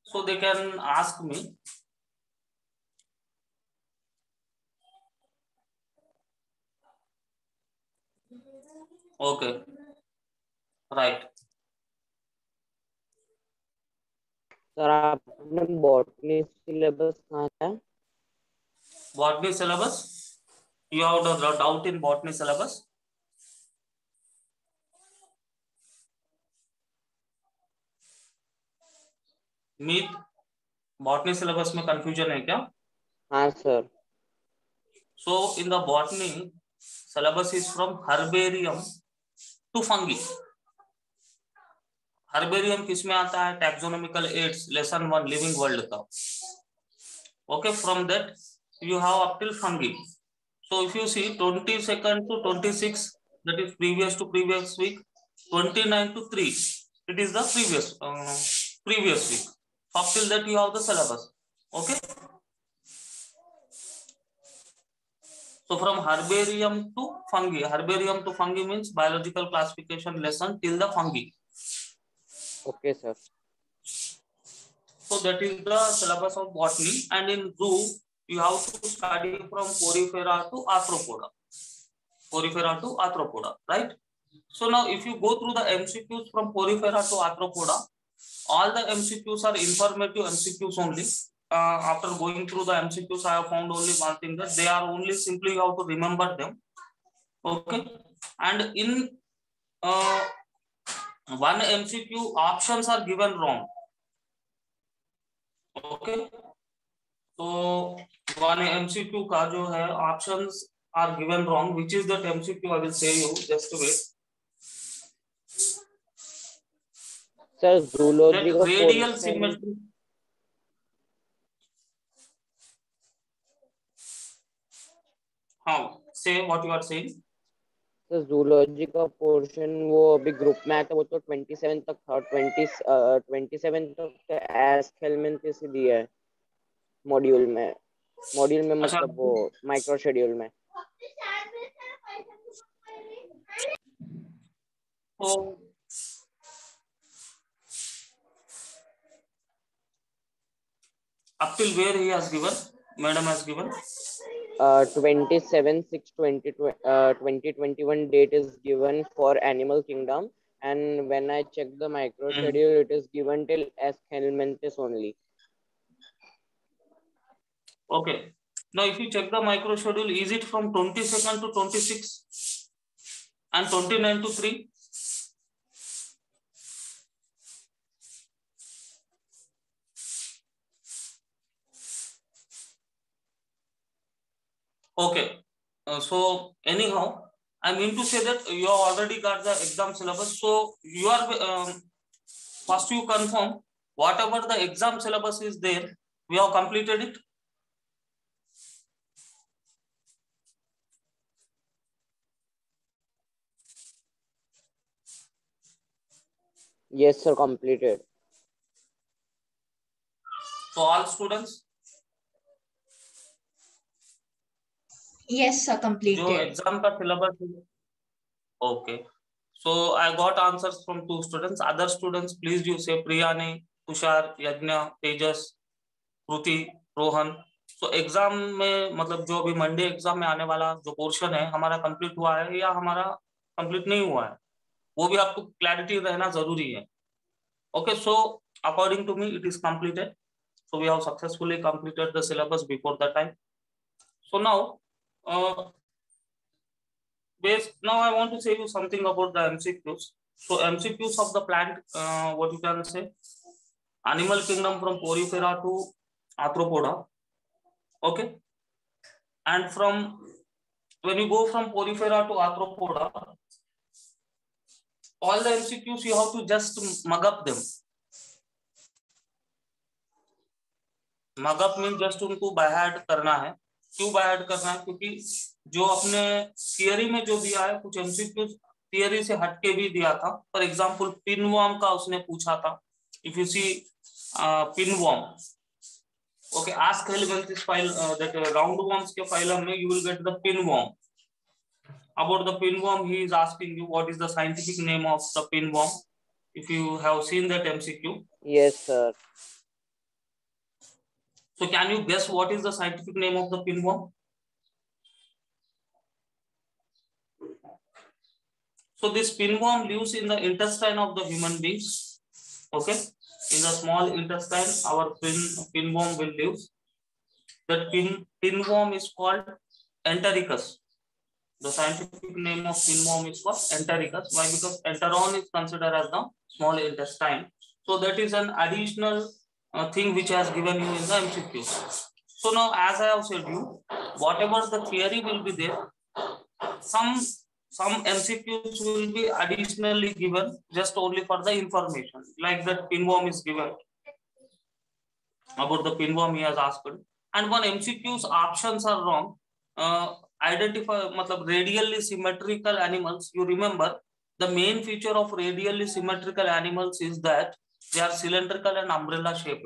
so they can ask me. Okay, right. Sir आपने botany syllabus कहाँ था? Botany syllabus? You have the doubt in botany syllabus? Meet botany syllabus में confusion है क्या? हाँ sir. So in the botany syllabus is from herbarium to fungi. Herbarium किसमें आता है? Taxonomical aids lesson 1 living world का. Okay, from that you have up till fungi. So if you see 22nd to 26, that is previous to previous week. 29 to 3, it is the previous week. Up till that you have the syllabus. Okay, so from herbarium to fungi means biological classification lesson till the fungi. Okay sir. So that is the syllabus of botany. And in zoo you have to study from porifera to arthropoda, right? So now if you go through the MCQs from porifera to arthropoda, all the MCQs are informative MCQs only. After going through the MCQs, I have found only one thing, that they are only simply you have to remember them. Okay, and in one MCQ options are given wrong. Okay, so one MCQ का जो है options are given wrong. Which is that MCQ? I will say you, just wait. Sir zoology का radial portion. symmetry. How? Say what you are saying. Sir zoology का portion वो अभी group में आया था, वो तो 27 तक था. 27 तक एस्केलमेंथिस से दिया है मॉड्यूल में मतलब वो माइक्रो शेड्यूल में. तो up till where he has given, madam has given 27/6/2021 date is given for animal kingdom, and when I check the micro schedule it is given till Aschelminthus only. Okay, now if you check the micro schedule, is it from 22nd to 26 and 29 to 3? Okay, so anyhow, I mean to say that you have already got the exam syllabus. So you are first you confirm whatever the exam syllabus is there, we have completed it. Yes sir, completed. So all students. Yes sir, completed. जो exam का syllabus है. Okay. So I got answers from 2 students. Other students, please you say Priyani, Tushar, Yajna, Tejas, Kruti, Rohan. So exam में मतलब जो अभी Monday exam में आने वाला जो पोर्शन है हमारा कंप्लीट हुआ है या हमारा कंप्लीट नहीं हुआ है, वो भी आपको क्लैरिटी रहना जरूरी है. Okay, so according to me it is completed. So we have successfully completed the syllabus before the time. So now now I want to say you something about the MCQs. So MCQs of the plant, what you can say, animal kingdom from porifera to arthropoda. Okay, and from when you go from porifera to arthropoda, all the MCQs you have to just mug up them. Mug up means just उनको by heart करना है. क्यों by heart करना है? क्योंकि जो अपने theory में जो दिया है कुछ एमसीक्यू थियरी से हटके भी दिया था. फॉर एग्जांपल पिनवर्म का उसने पूछा था. If you see pinworm, okay, ask helminths file that roundworms के फाइलम में you will get the pinworm. About the pinworm he is asking you what is the scientific name of the pinworm. if you have seen that MCQ. Yes, sir. So can you guess what is the scientific name of the pinworm? So this pinworm lives in the intestine of the human beings. Okay, in the small intestine, our pinworm will live. That pinworm is called Entericus. The scientific name of pinworm is called Entericus. Why? Because enteron is considered as the small intestine. So that is an additional thing which has given you in the MCQ. So now, as I have said you, whatever the theory will be there, some MCQs will be additionally given just only for the information, like that pinworm is given. About the pinworm he has asked, and one MCQ's options are wrong. Identify radially symmetrical animals. You remember the main feature of radially symmetrical animals is that they are cylindrical and umbrella shaped.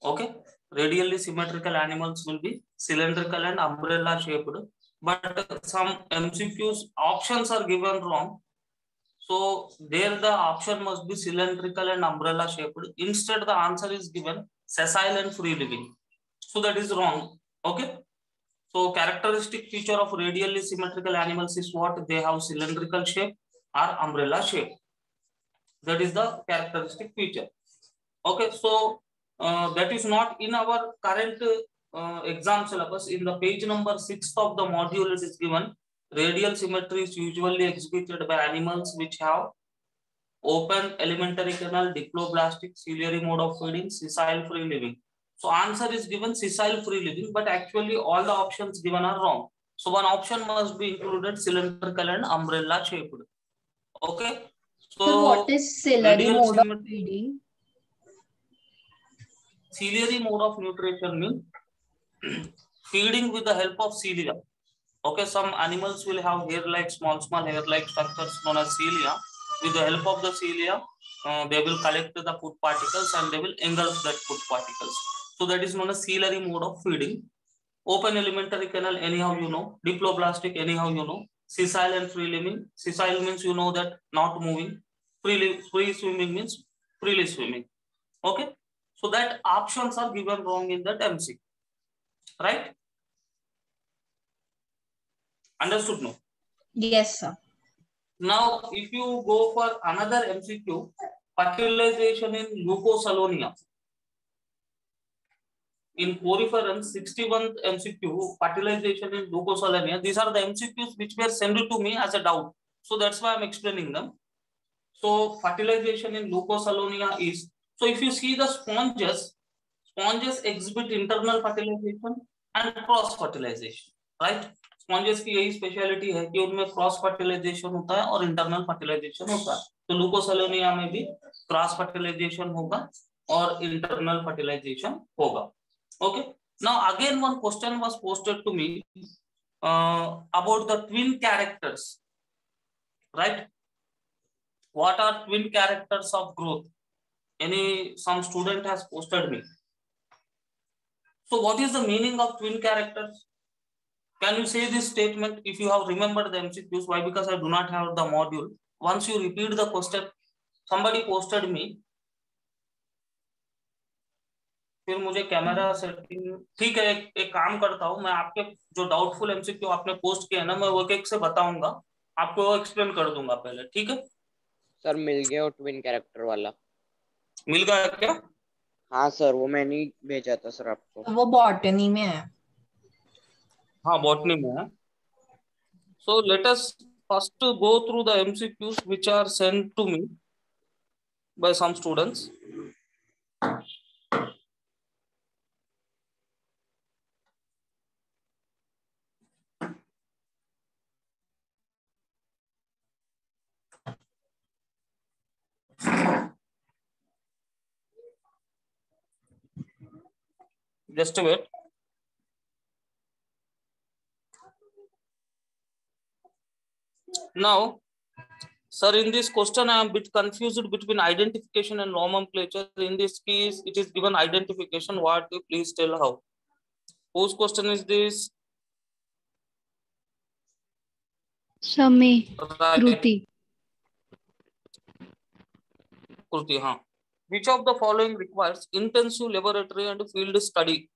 Okay, radially symmetrical animals will be cylindrical and umbrella shaped, but some MCQ's options are given wrong. So there the option must be cylindrical and umbrella shaped. Instead the answer is given sessile and free living. So that is wrong. Okay. So characteristic feature of radially symmetrical animals is what? They have cylindrical shape or umbrella shape. That is the characteristic feature. Okay. So that is not in our current exam syllabus. In the page number 6 of the module it is given. Radial symmetry is usually exhibited by animals which have open elementary canal, diploblastic, ciliary mode of feeding, sessile free living. So answer is given sessile free living, but actually all the options given are wrong. So one option must be included cylindrical and umbrella shaped. Okay. So what is ciliary mode of feeding? Ciliary mode of nutrition means feeding with the help of cilia. Okay, some animals will have hair-like, small hair-like structures known as cilia. With the help of the cilia, they will collect the food particles and they will engulf that food particles. So that is known as ciliary mode of feeding. Open elementary canal, anyhow you know. Diploblastic, anyhow you know. Sessile and free living. Sessile means you know that not moving. Free swimming means freely swimming. Okay. So that options are given wrong in that MC. Right? Understood? No? Yes, sir. Now, if you go for another MCQ, fertilization in leucosalonia. In poriferans, 61th MCQ, fertilization in leucosalonia. These are the MCQs which were sent to me as a doubt. So that's why I'm explaining them. So fertilization in leucosalonia is, so if you see the sponges exhibit internal fertilization and cross fertilization, right? Sponges की यही speciality है कि उनमें cross fertilisation होता है और internal fertilisation होता है. तो लूकोसलोनिया में भी क्रॉस फर्टिलाइजेशन होगा और इंटरनल फर्टिलाइजेशन होगा. Okay. Now again one question was posted to me about the twin characters, right? What are twin characters of growth? some student has posted me. So what is the meaning of twin characters? Can you say this statement if you have remembered the MCQs? Why? Because I do not have the module. Once you repeat the question, somebody posted me. फिर मुझे camera setting, ठीक है, एक काम करता हूँ मैं, आपके जो डाउटफुल MCQ आपने पोस्ट किया है ना, मैं वो एक से बताऊंगा आपको, वो एक्सप्लेन कर दूंगा पहले. ठीक है सर? मिल गया वो ट्विन कैरेक्टर वाला? मिल गया क्या? हाँ सर, वो मैंने भेजा था सर आपको. वो बॉटनी में है. हाँ बॉटनी में है. So let us first go through the MCQs which are sent to me by some students. Just wait. Now, sir, in this question I am a bit confused between identification and nomenclature. In this case, it is given identification. What? Please tell how. Whose question is this? Sami. Right. Kruti. Kruti, हाँ. Which of the following requires intensive laboratory and field study?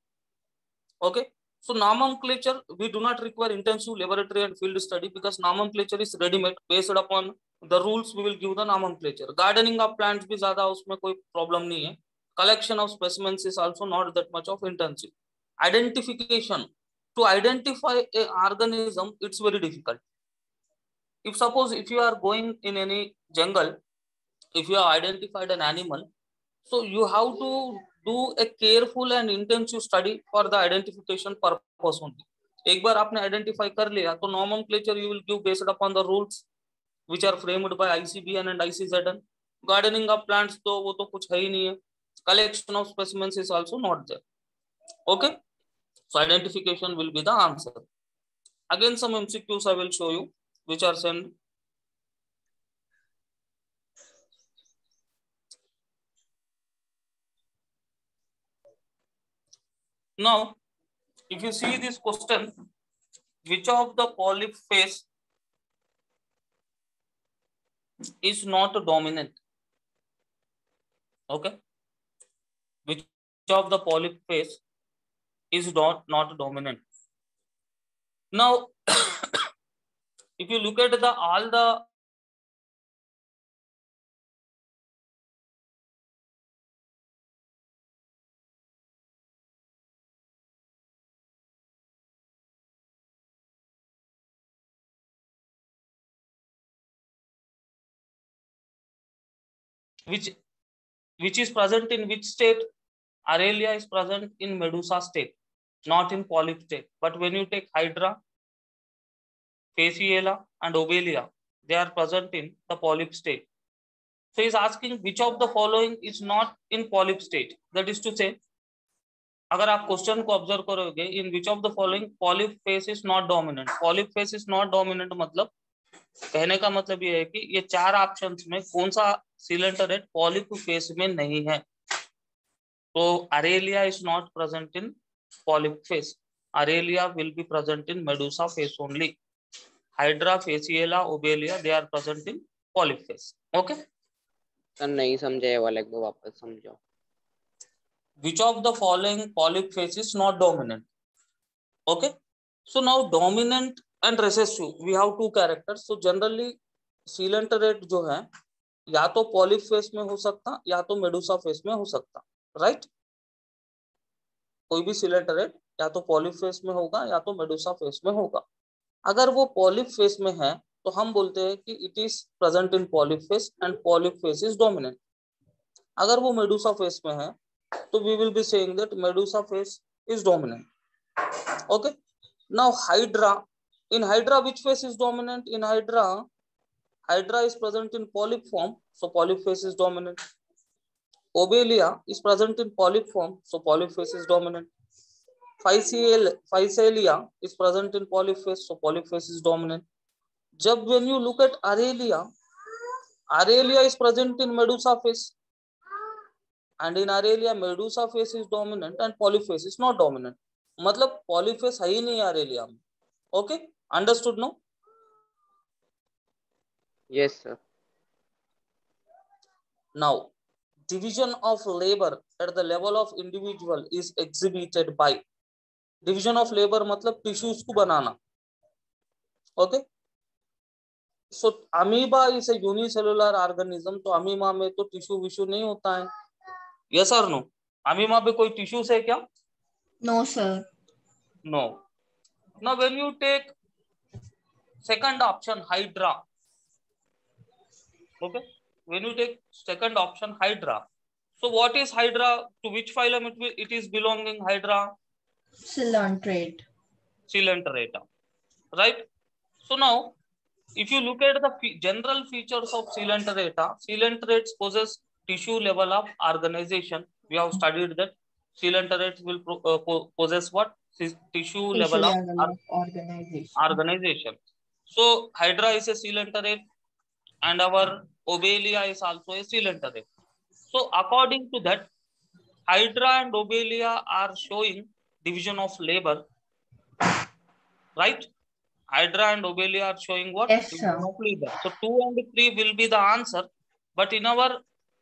Okay. So nomenclature, we do not require intensive laboratory and field study because nomenclature is ready-made based upon the rules. We will give the nomenclature. Gardening of plants भी ज़्यादा उसमें कोई problem नहीं है. Collection of specimens is also not that much of intensive. Identification, to identify a organism, it's very difficult. If suppose if you are going in any jungle, if you have identified an animal, so you have to do a careful and intensive study for the identification purpose only. एक बार आपने identify कर लिया तो nomenclature you will give based upon the rules which are framed by ICBN and ICZN. Gardening of plants तो वो तो कुछ है ही नहीं है. Collection of specimens is also not there. Okay, so identification will be the answer. Again, some MCQs I will show you which are sent. Now, if you see this question, which of the polyp phase is not dominant? Okay, which of the polyp phase is not dominant? Now, if you look at the all the which is present in which state? Aurelia is present in Medusa state, not in polyp state. But when you take Hydra, Phaceala and Obelia, they are present in the polyp state. So he is asking which of the following is not in polyp state. That is to say, अगर आप question को observe करोगे, in which of the following polyp phase is not dominant. Polyp phase is not dominant मतलब कहने का मतलब ये है कि ये चार ऑप्शंस में कौन सा सिलेंटरेट पॉलिप फेस में नहीं है. तो Aurelia is not present in polyp phase. Aurelia will be present in medusa phase only. Hydra, Physalia, Obelia, they are present in polyp phase. Okay sir नहीं समझे वाले को वापस समझो. Which of the following polyp phase is not dominant? Okay, so now dominant and recessive, we have two characters. So generally coelenterate जो है या तो polyp phase में हो सकता या तो medusa phase में हो सकता. राइट, कोई भी coelenterate या तो polyp phase में होगा या तो medusa phase में होगा. अगर वो polyp phase में है तो हम बोलते हैं कि it is present in polyp phase and polyp phase is dominant. अगर वो medusa phase में है so we will be saying that Medusa phase is dominant. Okay, now Hydra, in Hydra which phase is dominant? In Hydra is present in polyp form, so polyp phase is dominant. Obelia is present in polyp form, so polyp phase is dominant. Phacelia is present in polyp phase, so polyp phase is dominant. Jab when you look at Aurelia is present in Medusa phase, and in Aurelia Medusa phase is dominant and polyp phase is not dominant. मतलब polyp phase है ही नहीं Aurelia में. Okay, understood now? Yes sir. Now, division of labor at the level of individual is exhibited by. Division of labor मतलब tissues को बनाना. Okay, so amoeba is a unicellular organism. तो amoeba में तो tissue Vishu नहीं होता है. Yes or no? Amima पे कोई टिश्यूज है क्या? No, sir. No. Now when you take second option Hydra, okay, when you take second option Hydra, so what is Hydra? To which phylum it is belonging? Hydra? Coelenterate. Coelenterata, right? So now if you look at the general features of Coelenterata, coelenterates possess tissue level of organization. We have studied that coelenterates will possess what? Tissue level of organization. So Hydra is a coelenterate and our Obelia is also a coelenterate. So according to that, Hydra and Obelia are showing division of labor, right? Hydra and Obelia are showing what? Yes, sir. So 2 and 3 will be the answer. But in our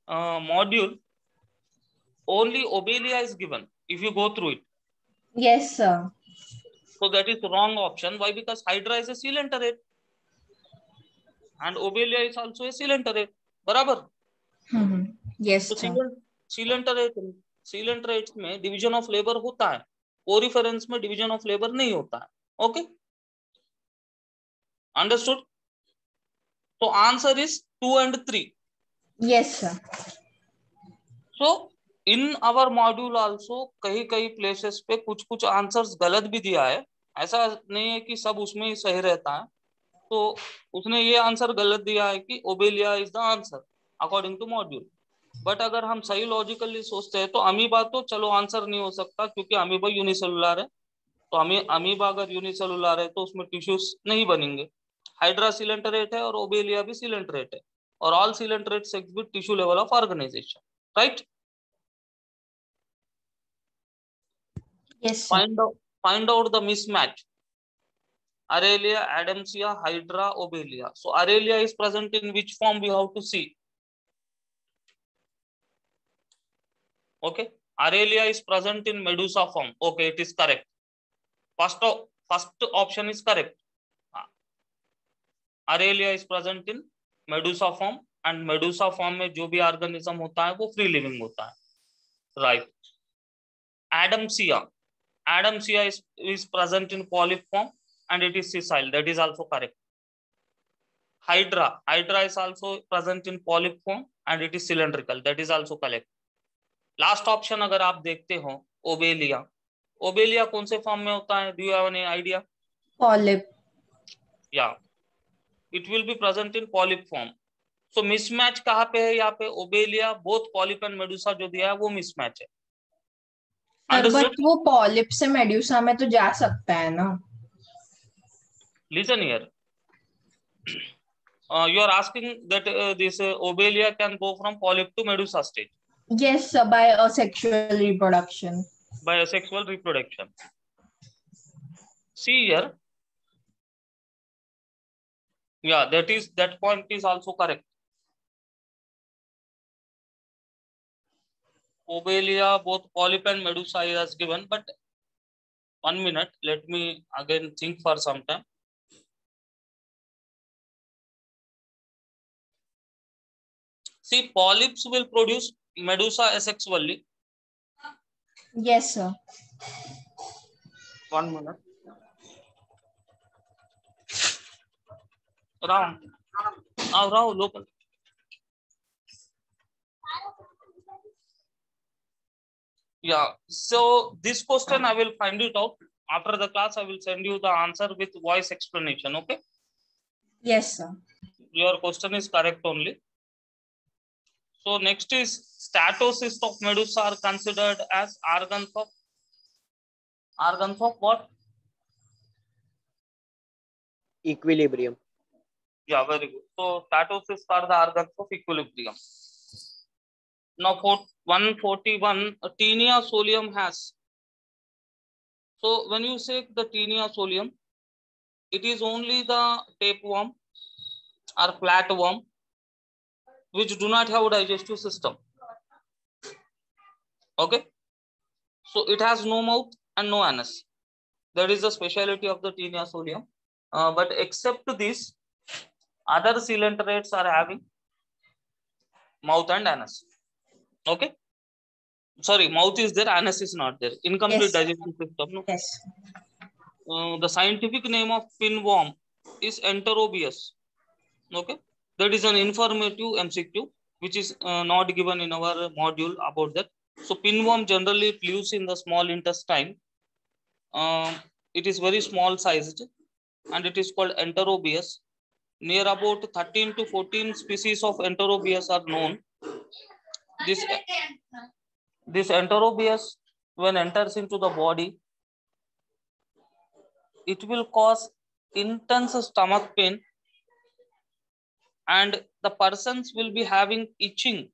module, only obelia is given if you go through it. Yes, sir. So that is wrong option. Why? Because hydra is a coelenterate and obelia is also a coelenterate. बराबर? Yes, तो sir. coelenterates में division of labour होता है, कोरिफेरेंस में division of labour नहीं होता है. Okay, understood? तो answer is 2 and 3. Yes, sir. So in our module also कई प्लेसेस पे कुछ आंसर्स गलत भी दिया है. ऐसा नहीं है कि सब उसमें ही सही रहता है. तो उसने ये आंसर गलत दिया है कि Obelia is the answer according to module. But अगर हम सही लॉजिकली सोचते हैं तो अमीबा तो चलो आंसर नहीं हो सकता क्योंकि अमीबा यूनिसेलुलर है. तो अमीबा अगर यूनिसेलुलर है तो उसमें टिश्यूज नहीं बनेंगे. हाइड्रा सिलेंटरेट है और ओबेलिया भी सिलेंटरेट है और all coelenterates exhibit tissue level of organisation. Right? Yes, sir. Find out the mismatch. Aurelia, Adamsia, Hydra, Obelia. So Aurelia is present in which form we have to see. Okay, Aurelia is present in Medusa form. Okay, it is correct. First option is correct. Aurelia is present in Medusa form and Medusa form में जो भी organism होता है वो free living होता है. Right. Adamsia is present in polyp form and it is sessile. That is also correct. Hydra is also present in polyp form and it is cylindrical. That is also correct. Last option अगर आप देखते हो Obelia कौन से form में होता है? Do you have any idea? Polyp. Yeah, it will be present in polyp form. So mismatch कहाँ पे है? यहाँ पे Obelia both polyp and medusa जो दिया है वो mismatch है. सर बट वो पॉलिप से मेड्यूसा में तो जा सकता है ना? Listen here. You are asking that this obelia can go from polyp to medusa stage. Yes, sir, by asexual reproduction. By asexual reproduction. See here. Yeah, that point is also correct. Obelia, both polyp and medusa is given, but 1 minute, let me again think for some time. See, polyps will produce medusa asexually. Yes, sir. 1 minute. Rao, local. Yeah, so this question I will find it out. After the class, I will send you the answer with voice explanation, okay? Yes, sir. Your question is correct only. So next is statocysts of medusa are considered as organs of what? Equilibrium. Yeah, very good. So statocysts are the organs of equilibrium. Now for 141, Taenia solium has. So when you say the Taenia solium, it is only the tapeworm or flatworm which do not have a digestive system. Okay, so it has no mouth and no anus. That is the speciality of the Taenia solium. But except this, other coelenterates are having mouth and anus. Okay, sorry, mouth is there, anus is not there. Incomplete digestive system. No? Yes. The scientific name of pinworm is Enterobius. Okay, that is an informative MCQ which is not given in our module about that. So pinworm generally it lives in the small intestine. It is very small sized and it is called Enterobius. Near about 13 to 14 species of Enterobius are known. This Enterobius, when enters into the body, it will cause intense stomach pain and the persons will be having itching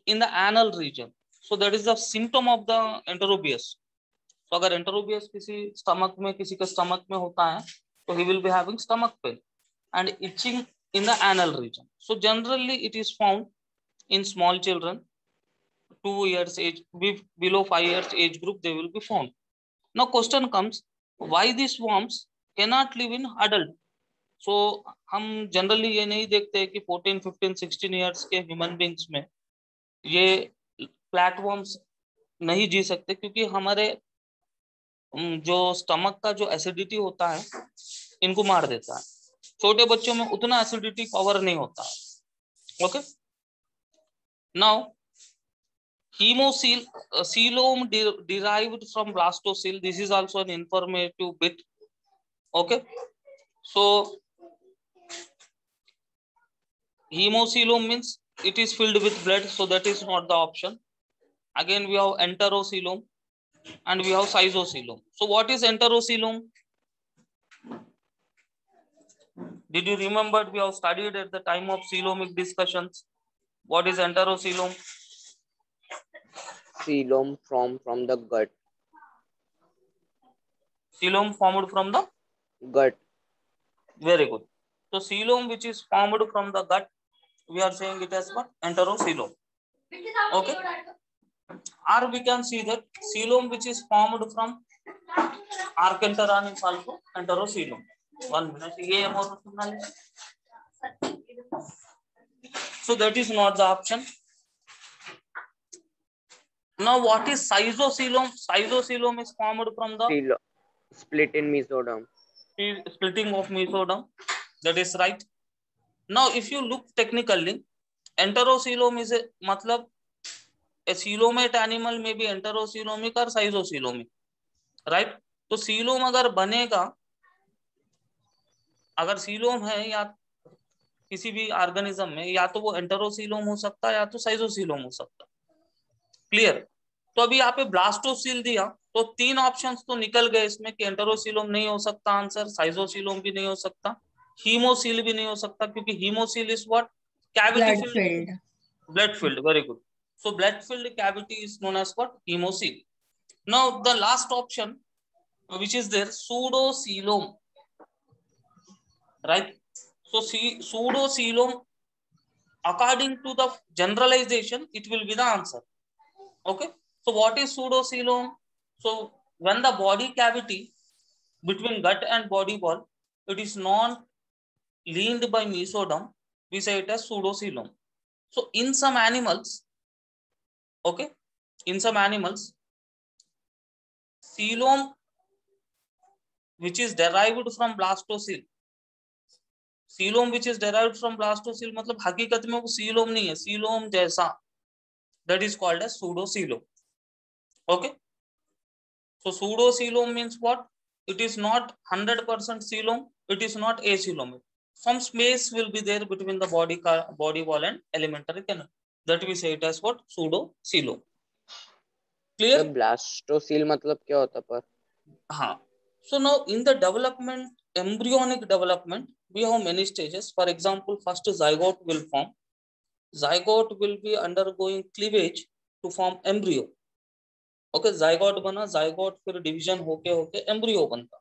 in the anal region. So that is the symptom of the Enterobius. So अगर Enterobius किसी के stomach में होता है, so he will be having stomach pain and itching in the anal region. So generally it is found in small children, 2 years age, below 5 years age group, they will be found. Now question comes, why these worms cannot live in adult? So हम generally ये नहीं देखते कि 14, 15, 16 years के human beings में ये platforms नहीं जी सकते, क्योंकि हमारे जो स्टमक का जो एसिडिटी होता है इनको मार देता है. छोटे बच्चों में उतना एसिडिटी पावर नहीं होता. Okay, now hemocoelom derived from blastocyst. This is also an informative bit. Okay, so hemocoelom means it is filled with blood, so that is not the option. Again we have enterocoelom and we have schizocoelom. So what is enterocoelom? Did you remember we have studied at the time of coelomic discussions? What is enterocoelom? Coelom from the gut. Coelom formed from the Gut. Very good. So coelom which is formed from the gut, we are saying it as what? Enterocoelom. Okay. Or we can see that coelom which is formed from archenteron is also enterocoelom. 1 minute. So that is not the option. Now what is schizocoelom? Schizocoelom is formed from the split in mesoderm. Splitting of mesoderm. That is right. Now if you look technically, enterocoelom is a matlab a coelomate animal may be enterocoelomic or schizocoelomic, right? तो coelom अगर बनेगा, अगर coelom है या किसी भी organism में, या तो वो एंटेरोसीलोम हो सकता है या तो साइजोसीलोम हो सकता है. क्लियर? तो अभी यहाँ पे ब्लास्टोसील दिया तो 3 ऑप्शंस तो निकल गए इसमें कि एंटेरोसीलोम नहीं हो सकता आंसर, साइजोसीलोम भी नहीं हो सकता, हीमोसील भी नहीं हो सकता, क्योंकि haemocoel is what? Cavity filled. Blood filled. Very good. So blood filled cavity is known as what? Haemocoel. Now the last option which is there, pseudocoelom, right? So pseudocoelom, according to the generalization, it will be the answer. Okay, so what is pseudocoelom? So when the body cavity between gut and body wall, it is not lined by mesoderm, we say it as pseudocoelom. So in some animals, okay, in some animals, coelom which is derived from blastocyst, coelom which is derived from blastocyst मतलब हकीकत में वो coelom नहीं है, coelom जैसा, that is called as pseudocoelom. Okay, so pseudocoelom means what? It is not 100% coelom, it is not acoelom. Some space will be there between the body wall and alimentary canal, that we say it as what? Pseudocoelom. Clear? Blastocoel मतलब क्या होता पर? हाँ. So now in the development, embryonic development, we have many stages. For example, first zygote will form. Zygote will be undergoing cleavage to form embryo. Okay, zygote बना, zygote फिर division होके embryo बनता.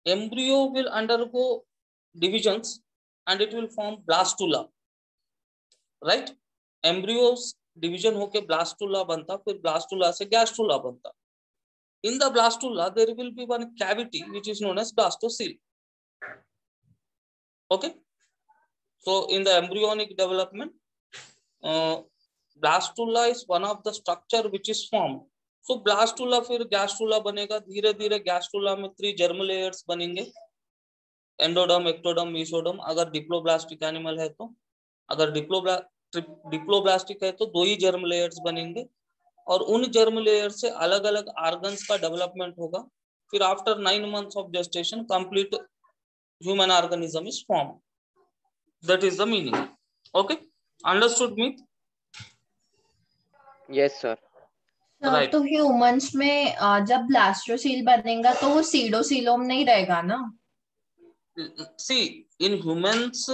Embryo will undergo divisions and it will form blastula. Right? Embryos division होके blastula बनता, फिर blastula से gastrula बनता. In the blastula, there will be one cavity which is known as blastocoel. Okay. So in the embryonic development, blastula is one of the structure which is formed. So blastula फिर gastrula बनेगा, धीरे धीरे gastrula में 3 germ layers बनेंगे, endoderm, ectoderm, mesoderm. अगर diploblastic animal है तो, अगर डिप्लोब्लास्टिक है तो 2 ही germ layers बनेंगे, और उन जर्म लेयर से अलग अलग ऑर्गन्स का डेवलपमेंट होगा. फिर after 9 months of gestation complete human organism is form. That is the meaning. Okay, understood me? Yes sir. Right. तो ह्यूमंस में जब ब्लास्टोसील बनेगा तो वो सीडोसीलोम नहीं रहेगा ना? See in humans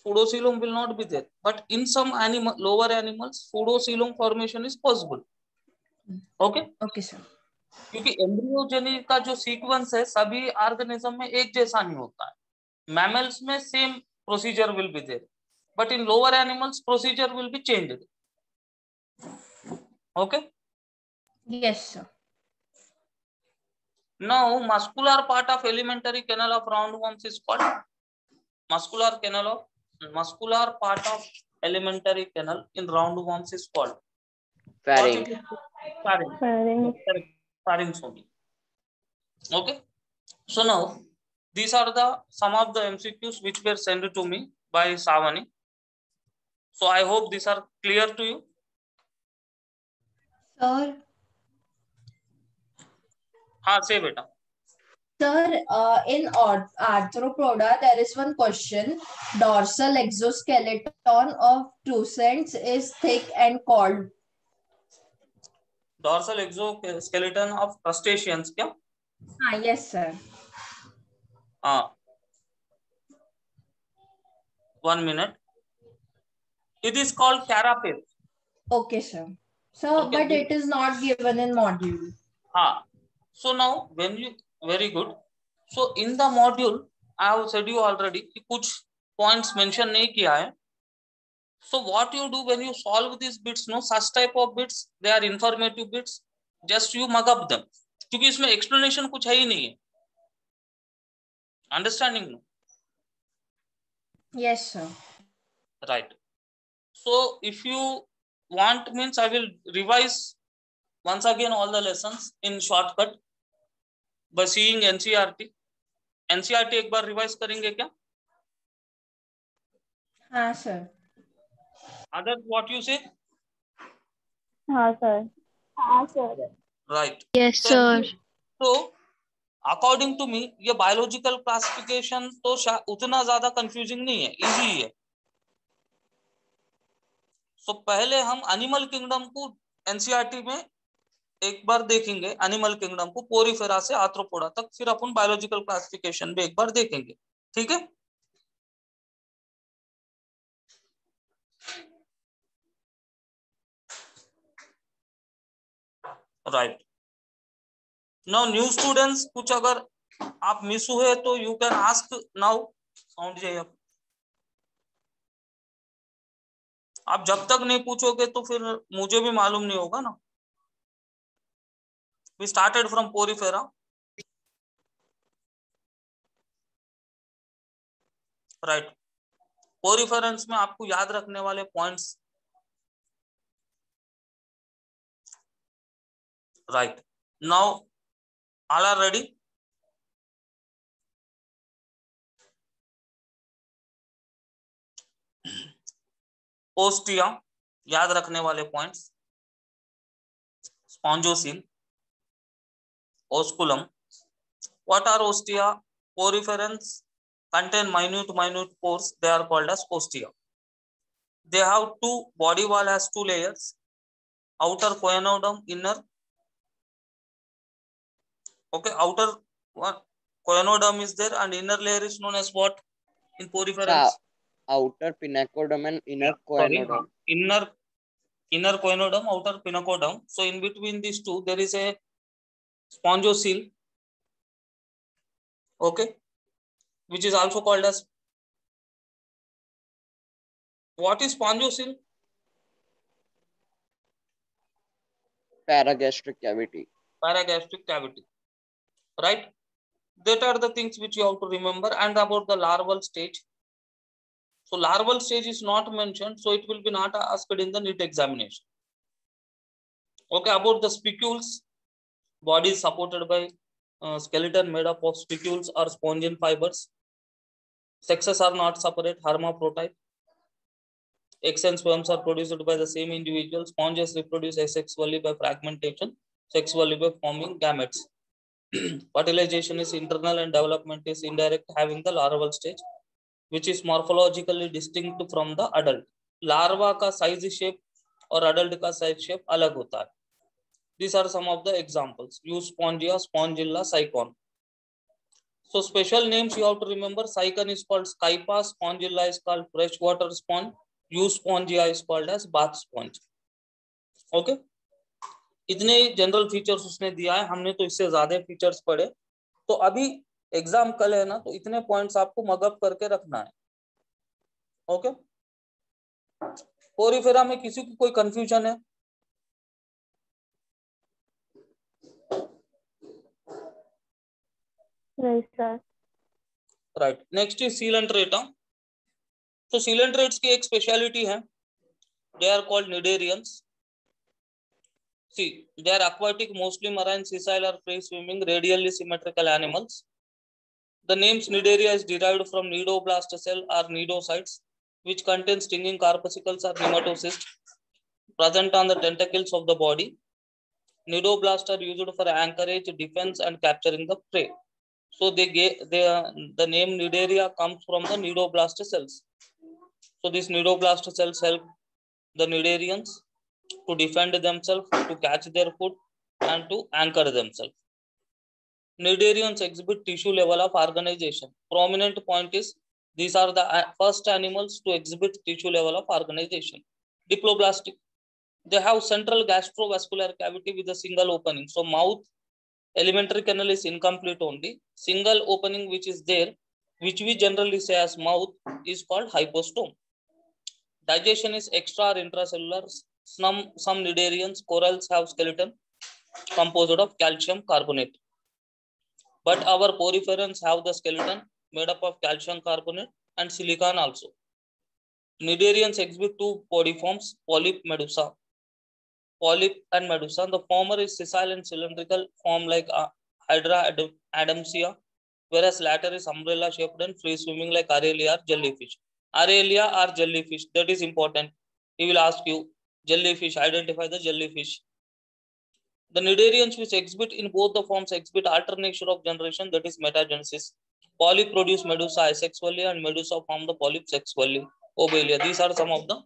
pseudocoelom will not be there, but in some lower animals pseudocoelom formation is possible. Okay. Okay sir. क्योंकि एम्ब्रियोजेनी का जो सीक्वेंस है सभी ऑर्गेनिज्म में एक जैसा नहीं होता है. मैमल्स में same procedure will be there. but in lower animals procedure will be changed. Okay. Yes, sir. Now muscular part of alimentary canal of roundworms is called muscular part of alimentary canal in roundworms is called Pharynx. Pharynx only. Okay. So now these are the some of the MCQs which were sent to me by Savani. So I hope these are clear to you. Sir. हाँ say beta. Sir, in arthropoda, there is one question. Dorsal exoskeleton of trusents is thick and called. Dorsal exoskeleton of crustaceans क्या? Yes, sir. 1 minute. It is called carapace. Okay, sir. So, Okay. But it is not given in module. So now when you very good. So in the module I have said you already कि कुछ points mention नहीं किया है. So what you do when you solve these bits, no, such type of bits, they are informative bits. Just you mug up them. क्योंकि इसमें explanation कुछ है ही नहीं है. Understanding? No? Yes, sir. Right. So if you want means I will revise once again all the lessons in shortcut by seeing NCERT. NCERT एक बार revise करेंगे क्या? हाँ sir. Others, what you say? हाँ sir. Right. Yes sir. So according to me ये biological classification तो उतना ज्यादा confusing नहीं है, easy है. So पहले हम एनिमल किंगडम को एनसीईआरटी में एक बार देखेंगे, एनिमल किंगडम को पोरीफेरा से आर्थ्रोपोडा तक, फिर अपन बायोलॉजिकल क्लासिफिकेशन में एक बार देखेंगे. ठीक है. राइट. नाउ न्यू स्टूडेंट्स, कुछ अगर आप मिस हुए तो you can ask now. Sound जाइए आप जब तक नहीं पूछोगे तो फिर मुझे भी मालूम नहीं होगा ना. We started from Porifera. Right. Poriferans में आपको याद रखने वाले points. Right. Now all are ready. Ostia याद रखने वाले points. Spongocoel, osculum. What are ostia? Poriferans contain minute pores. They are called as ostia. They have two body wall has two layers. Outer coenodum, inner. Okay, outer one coenodum is there and inner layer is known as what in poriferans? Outer pinacoderm and inner coenodum. Inner coenodum, outer pinacoderm. So in between these two there is a spongocoel. Okay, which is also called as what is spongocoel? Paragastric cavity. Paragastric cavity. Right. That are the things which you have to remember. And about the larval stage. So larval stage is not mentioned, so it will be not asked in the NEET examination. Okay. About the spicules, body is supported by skeleton made up of spicules or spongin fibers. Sexes are not separate, hermaphrodites. Eggs and sperms are produced by the same individual. Sponges reproduce asexually by fragmentation, sexually by forming gametes. Fertilization is internal and development is indirect, having the larval stage, which is morphologically distinct from the adult. Larva का size shape और adult का size shape अलग होता है. These are some of the examples. Euspongia, Spongilla, Sycon. So special names you have to remember. Sycon is called Scypa, Spongilla is called freshwater sponge, Euspongia is called as bath sponge. Okay. इतने general features उसने दिया है, हमने तो इससे ज्यादा features पढ़े. तो अभी एग्जाम कल है ना, तो इतने पॉइंट्स आपको मगअप करके रखना है. ओके. पोरिफेरा में किसी को कोई कंफ्यूजन है? नहीं sir. Right, next is Coelenterata. तो सीलेंट्रेट्स की एक स्पेशलिटी है, they are called cnidarians. See, they are aquatic, mostly marine, sessile or free swimming, radially symmetrical animals. The name Cnidaria is derived from nidoblast cell or nidocytes, which contain stinging corpuscles or nematocysts present on the tentacles of the body. Nidoblasts are used for anchorage, defense, and capturing the prey. So the name Cnidaria comes from the nidoblast cells. So these nidoblast cells help the Cnidarians to defend themselves, to catch their food, and to anchor themselves. Cnidarians exhibit tissue level of organization. Prominent point is these are the first animals to exhibit tissue level of organization. Diploblastic. They have central gastrovascular cavity with a single opening. So mouth, alimentary canal is incomplete only. Single opening which is there, which we generally say as mouth, is called hypostome. Digestion is extra or intracellular. Some Cnidarians, corals have skeleton composed of calcium carbonate. But our poriferans have the skeleton made up of calcium carbonate and silicon also. Cnidarians exhibit two body forms, polyp, medusa. Polyp and medusa. The former is sessile and cylindrical form like Hydra adamsia, whereas latter is umbrella shaped and free swimming like Aurelia or jellyfish. Aurelia or jellyfish, that is important. He will ask you, jellyfish, identify the jellyfish. The Cnidarians which exhibit in both the forms exhibit alternation of generation, that is metagenesis. Polyp produce medusa asexually and medusa form the polyp sexually. Obelia. These are some of the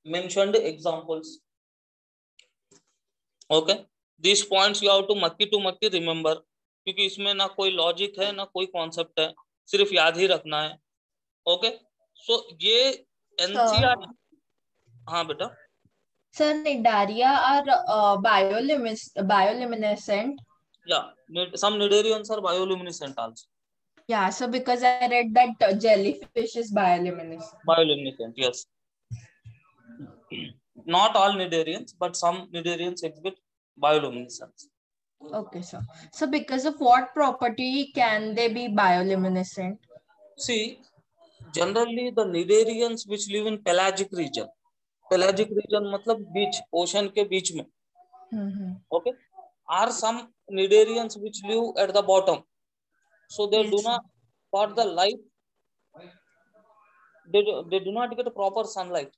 mentioned examples. Okay. These points you have to मक्की remember, क्योंकि इसमें ना कोई logic है ना कोई concept है, सिर्फ याद ही रखना है. ओके, सो ये एनसीईआरटी. हाँ बेटा. Sir, Cnidaria are bioluminescent. Yeah, some Cnidarians are bioluminescent also. Yeah, so because I read that jellyfish is bioluminescent. Bioluminescent, yes. Not all Cnidarians, but some Cnidarians exhibit bioluminescence. Okay, sir. So because of what property can they be bioluminescent? See, generally the Cnidarians which live in pelagic region मतलब बीच, ocean के बीच में. Okay, are some Cnidarians which live at the bottom, so they do not for the light, they do not get proper sunlight.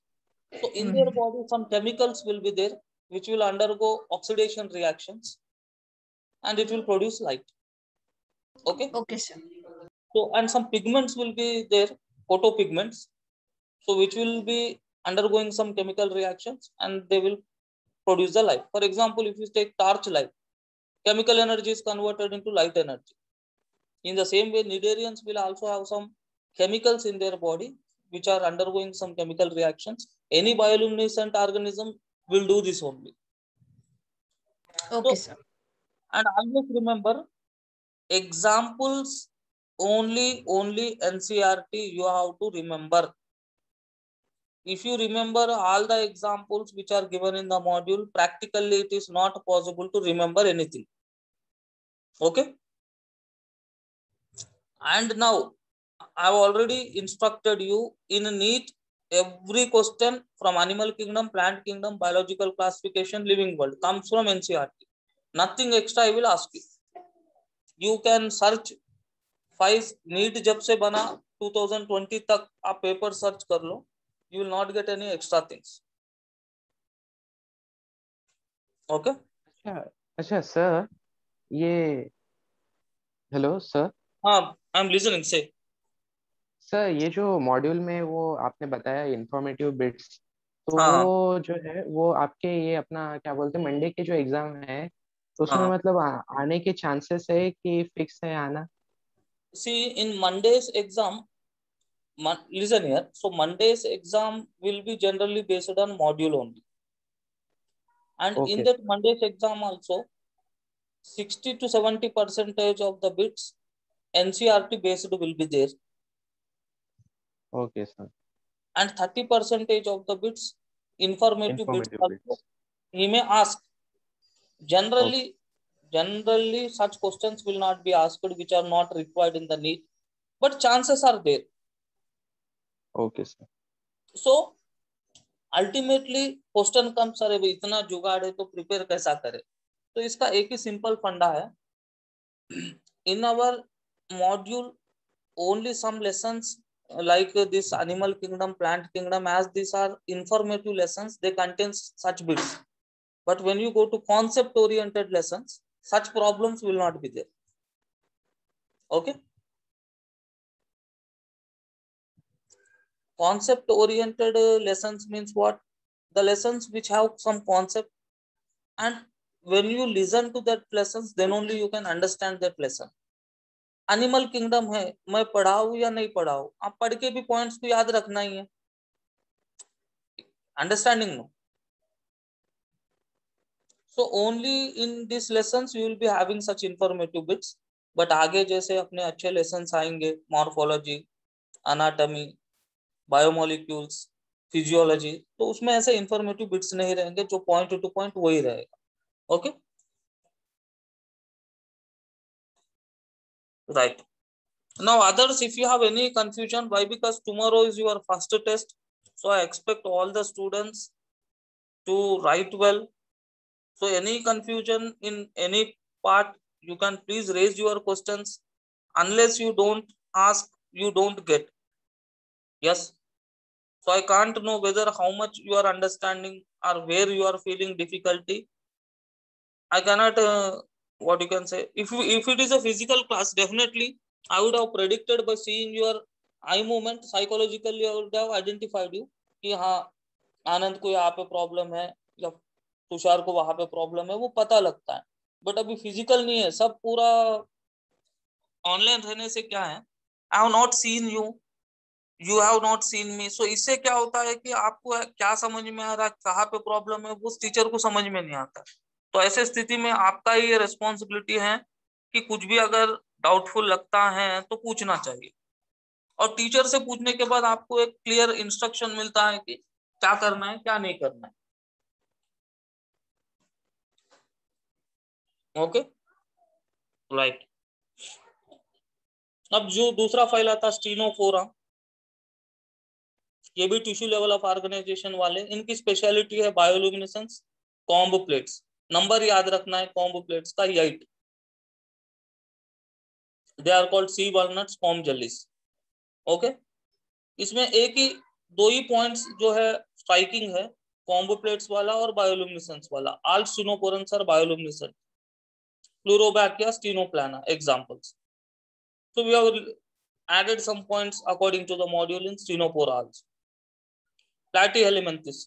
So in their body some chemicals will be there which will undergo oxidation reactions and it will produce light. Okay. Okay, sir. So and some pigments will be there, photopigments, so which will be undergoing some chemical reactions and they will produce the light. For example, if you take torch light, chemical energy is converted into light energy. In the same way, Cnidarians will also have some chemicals in their body which are undergoing some chemical reactions. Any bioluminescent organism will do this only. Okay, so, sir. And always remember, examples only NCERT you have to remember. If you remember all the examples which are given in the module, practically it is not possible to remember anything. Okay. And now I have already instructed you in a NEET, every question from animal kingdom, plant kingdom, biological classification, living world comes from NCERT. Nothing extra I will ask you. You can search 5 NEET जब से बना 2020 तक आप paper search कर लो, you will not get any extra things. Okay. अच्छा sir, ये hello sir. हाँ, I am listening. से सर, ये जो मॉड्यूल में वो आपने बताया इंफॉर्मेटिव बिट्स, तो हाँ. वो जो है वो आपके ये अपना क्या बोलते हैं मंडे के जो एग्जाम है तो उसमें हाँ. मतलब आने के चांसेस है कि फिक्स है आना? See, in Monday's exam, listen here. So Monday's exam will be generally based on module only. And in that Monday's exam also, 60 to 70% of the bits NCERT based will be there. Okay, sir. and 30% of the bits informative bits Informative also bits. he may ask. Generally such questions will not be asked which are not required in the need, but chances are there. Okay, sir. So ultimately question comes, अरे भाई इतना जुगाड़ है तो prepare कैसा करे? तो इसका एक ही सिंपल फंडा है. In our module only some lessons like this animal kingdom, plant kingdom, as these are informative lessons, they contain such bits. But when you go to concept oriented lessons, such problems will not be there. Okay, concept oriented lessons means what? The lessons which have some concept, and when you listen to that lessons, then only you can understand that lesson. Animal kingdom है, मैं पढ़ाऊं या नहीं पढ़ाऊं, आप पढ़ के भी points को याद रखना ही है. Understanding no. So only in these lessons you will be having such informative bits. But आगे जैसे अपने अच्छे lessons आएंगे, morphology, anatomy, biomolecules, physiology, तो उसमें ऐसे informative bits नहीं रहेंगे, जो point to point वही रहेगा. Okay, right. Now others, if you have any confusion, why? Because tomorrow is your first test, so I expect all the students to write well. So any confusion in any part, you can please raise your questions. Unless you don't ask, you don't get. Yes. So I can't know whether how much you are understanding or where you are feeling difficulty. I cannot, what you can say, if it is a physical class, definitely I would have predicted by seeing your eye movement. Psychologically I would have identified you कि हाँ आनंद को यहाँ पे problem है या तुषार को वहां पे प्रॉब्लम है, वो पता लगता है. बट अभी फिजिकल नहीं है, सब पूरा ऑनलाइन रहने से क्या है, I have not seen you, you have not seen me. So इससे क्या होता है कि आपको क्या समझ में आ रहा है, कहाँ पे प्रॉब्लम है, वो टीचर को समझ में नहीं आता. तो ऐसे स्थिति में आपका ये रिस्पॉन्सिबिलिटी है कि कुछ भी अगर डाउटफुल लगता है तो पूछना चाहिए, और टीचर से पूछने के बाद आपको एक क्लियर इंस्ट्रक्शन मिलता है कि क्या करना है क्या नहीं करना है. Okay, right. अब जो दूसरा फाइल आता है स्टीनोफोरा, ये भी टिश्यू लेवल ऑफ ऑर्गेनाइजेशन वाले, इनकी स्पेशलिटी है बायोल्यूमिनेसेंस, कॉम्ब प्लेट्स. नंबर याद रखना है कॉम्ब प्लेट्स का 8. They are called sea walnuts comb jellies. Okay, इसमें एक ही दो ही पॉइंट्स जो है स्ट्राइकिंग है, कॉम्ब प्लेट्स वाला और बायोल्यूमिनेसेंस वाला. All ctenophorans are bioluminescent. Pleurobrachiaria, Stenoplana, examples. So we have added some points according to the module in Stenoporals. Platyhelminthes,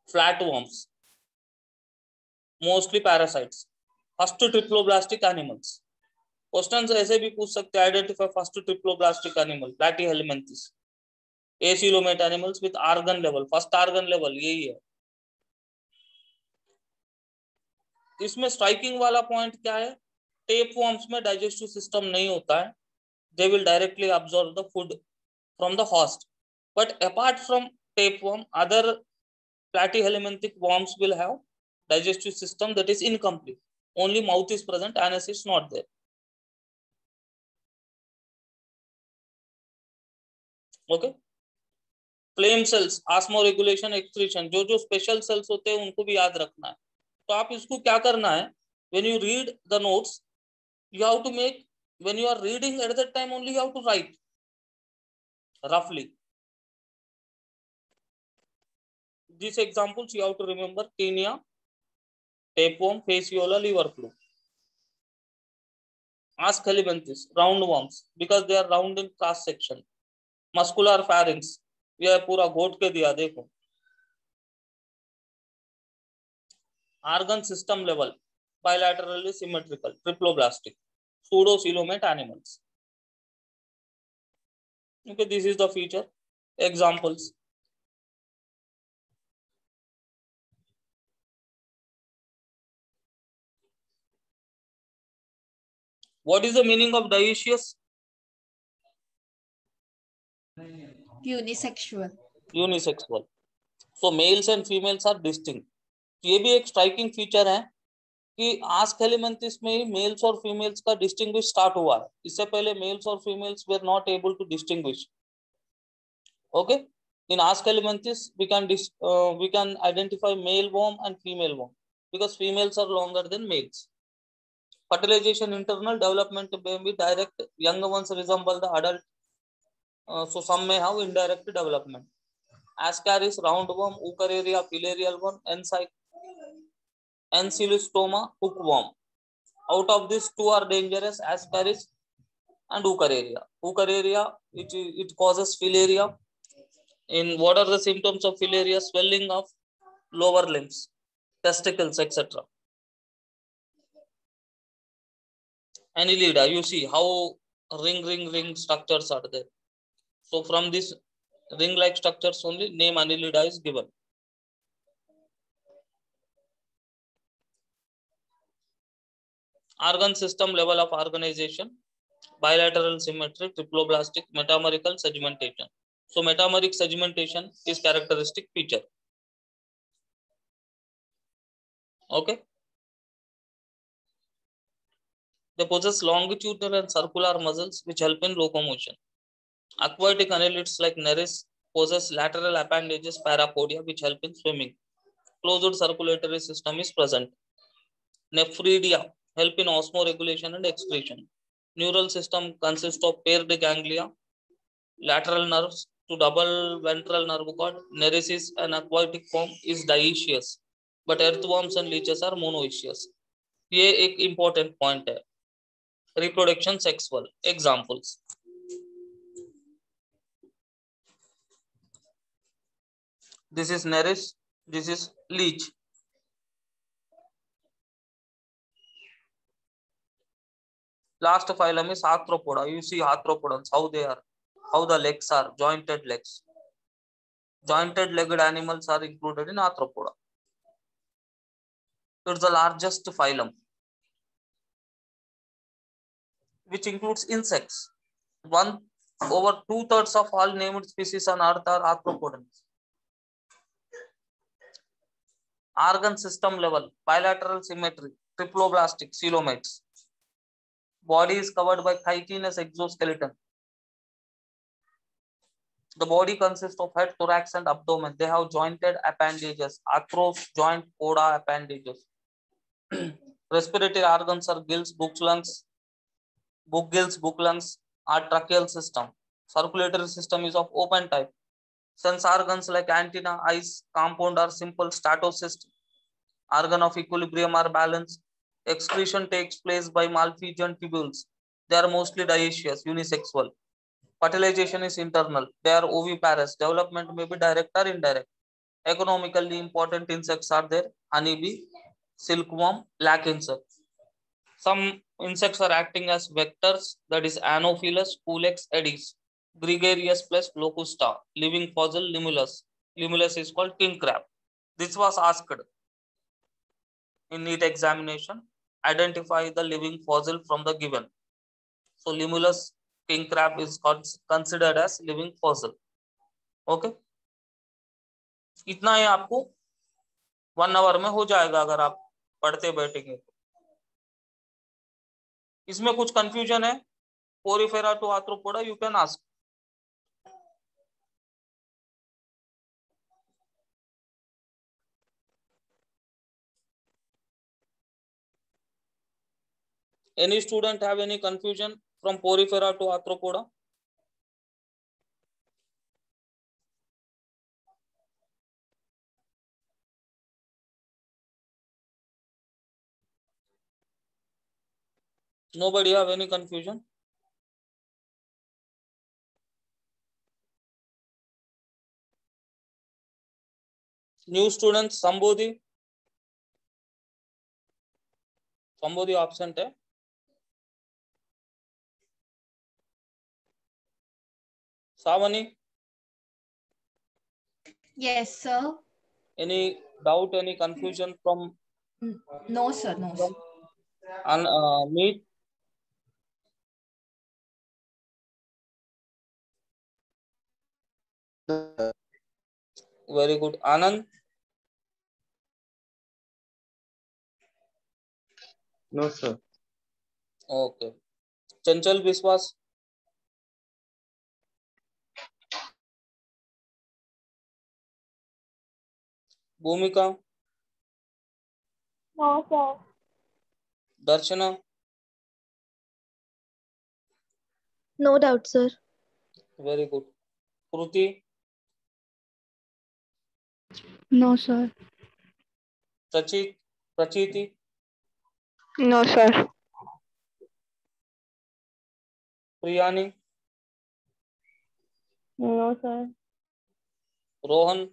flatworms, mostly parasites. First triploblastic animals. Questions ऐसे भी पूछ सकते हैं, identify first triploblastic animal, Platyhelminthes. Acoelomate animals with organ level, first organ level यही है. इसमें striking वाला point क्या है, टेपवर्म्स में डाइजेस्टिव सिस्टम नहीं होता है, they will directly absorb the food from the host. But apart from tapeworm, other platyhelminthic worms will have digestive system that is incomplete, only mouth is present, anus is not there. Okay, flame cells, osmoregulation, excretion, जो जो special cells होते हैं उनको भी याद रखना है. तो आप इसको क्या करना है, when you read the notes, you have to make, when you are reading at that time only you have to write roughly these examples. You have to remember tinea, tapeworm, fasciola, liver flu. Aschelminthes, roundworms, because they are round in cross section. Muscular pharynx, ये पूरा घोट के दिया देखो. Organ system level, bilaterally symmetrical, triploblastic, pseudocoelomate animals. Okay, this is the feature. Examples. What is the meaning of dioecious? Unisexual. Unisexual. So males and females are distinct. ये भी एक striking feature है कि आस्क हेलिमेंथिस में ही males और females का distinguish start हुआ है. इससे पहले मेल्स और females were not able to distinguish. Okay, in ask heliminthes we can identify male worm and female worm because females are longer than males. Fertilization internal development may be direct, younger ones resemble the adult, so some may have indirect development. Ascaris roundworm, Eukaryoria, filarial worm, Ancylostoma, hookworm. Out of these, two are dangerous: Ascaris and Eukaryoria. Eukaryoria, it causes filaria. In what are the symptoms of filaria? Swelling of lower limbs, testicles, etc. Annelida, you see how ring structures are there. So from this ring-like structures only name Annelida is given. Organ system level of organization: bilateral symmetry, triploblastic, metamerical segmentation. So metameric segmentation is characteristic feature. Okay. They possess longitudinal and circular muscles which help in locomotion. Aquatic annelids like Nereis possess lateral appendages, parapodia, which help in swimming. Closed circulatory system is present. Nephridia help in osmoregulation and excretion. Neural system consists of paired ganglia, lateral nerves to double ventral nerve cord. Nereis is an aquatic form, is dioecious, but earthworms and leeches are monoecious. ये एक important point है. Reproduction sexual examples: this is Nereis, this is leech. Last phylum is Arthropoda. You see arthropodons, how they are, how the legs are, jointed legs. Jointed legged animals are included in Arthropoda. It's the largest phylum, which includes insects. Over 2/3 of all named species on Earth are arthropodans. Organ system level: bilateral symmetry, triploblastic, coelomates. Body is covered by chitinous exoskeleton. The body consists of head, thorax, and abdomen. They have jointed appendages, arthros, joint, coda, appendages. Respiratory organs are gills, book lungs, are tracheal system. Circulatory system is of open type. Sense organs like antenna, eyes, compound or simple, statocyst. Organ of equilibrium or balance. Excretion takes place by Malpighian tubules. They are mostly dioecious, unisexual. Fertilization is internal. They are oviparous. Development may be direct or indirect. Economically important insects are there: honeybee, silkworm, black insect. Some insects are acting as vectors, that is Anopheles, Culex, Aedes. Gregarious plus Locusta. Living fossil, Limulus. Limulus is called king crab. This was asked in NEET examination. Identify the living fossil from the given. So Limulus king crab is considered as living fossil. Okay, इतना ही आपको 1 our में हो जाएगा अगर आप पढ़ते बैठेंगे तो. इसमें कुछ कंफ्यूजन है, Porifera to Arthropoda, you can ask. Any student have any confusion from porifera to arthropoda? Nobody have any confusion? New students, somebody absent है? Savani? Yes, sir. Any doubt, any confusion from? No, sir. No, sir. Meet? Very good. Anand? No, sir. Okay. Chanchal Biswas? Bhumika? No, sir. Darshana? No doubt, sir. Very good. Kruti? No, sir. Prachiti? No, sir. Priyani? No, sir. Rohan?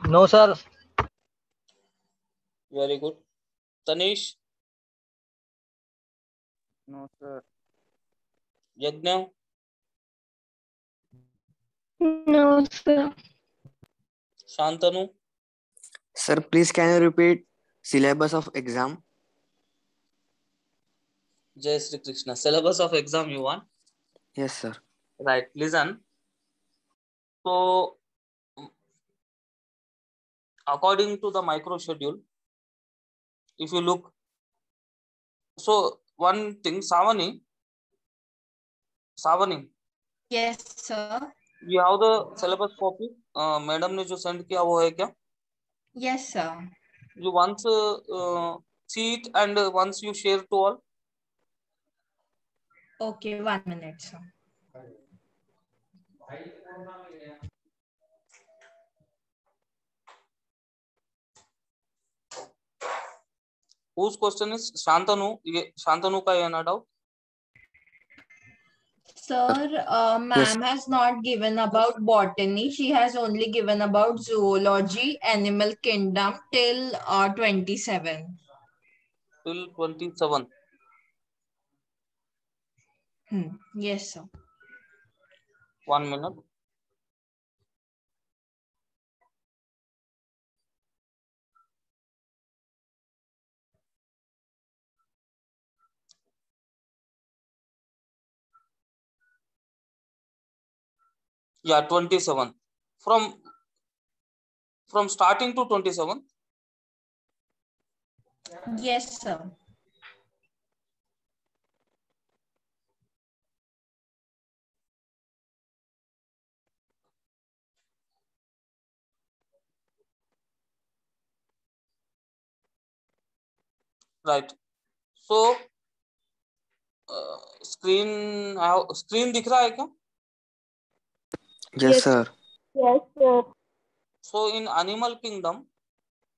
No, sir. Very good. Tanish? No, sir. Yajna? No, sir. Shantanu? Sir, please can you repeat syllabus of exam? Jai Sri Krishna. Syllabus of exam you want? Yes, sir. Right. Listen. So, according to the micro schedule, if you look, so one thing, Savani, Yes, sir. you have the syllabus copy. Madam ने जो send किया वो है क्या? Yes, sir. You once see it and once you share to all. Okay, 1 minute, sir. Whose question is Shantanu? ये Shantanu का है ना doubt? Sir, Yes. ma'am has not given about botany. She has only given about zoology, animal kingdom till 27. Till 27. Yes, sir. 1 minute. Yeah, 27. From starting to 27. Yes, sir. Right. So screen दिख रहा है क्या? Yes, sir. Yes, sir. So in animal kingdom,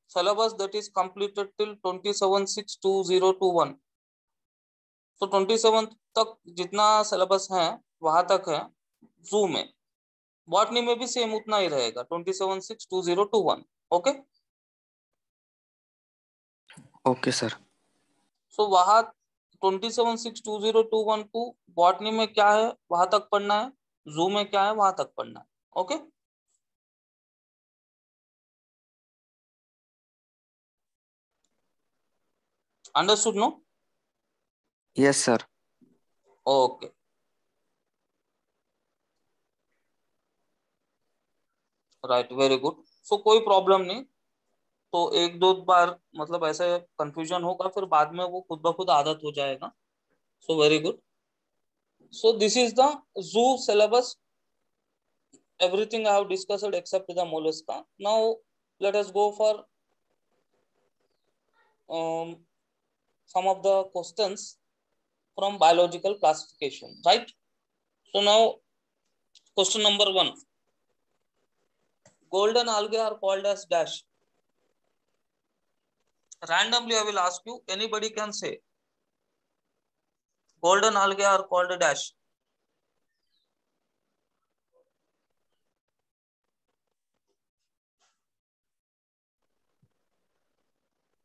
syllabus that is completed till 27/6/2021. So 27 तक जितना syllabus है वहां तक है जू में. बॉटनी में भी सेम उतना ही रहेगा 27/6/2021. ओके. Okay, sir. सो वहां 27/6/2021 को बॉटनी में क्या है वहां तक पढ़ना है, जू में क्या है वहां तक पढ़ना है. Okay. Understood no? Yes, sir. Okay. Right. Very good. So कोई प्रॉब्लम नहीं. तो एक दो बार मतलब ऐसे कंफ्यूजन होगा, फिर बाद में वो खुद ब खुद आदत हो जाएगा. So very good. So this is the zoo syllabus. Everything I have discussed except the mollusca. Now let us go for some of the questions from biological classification, right? So now question number 1. Golden algae are called as dash. Randomly I will ask you, anybody can say. Golden algae are called a dash.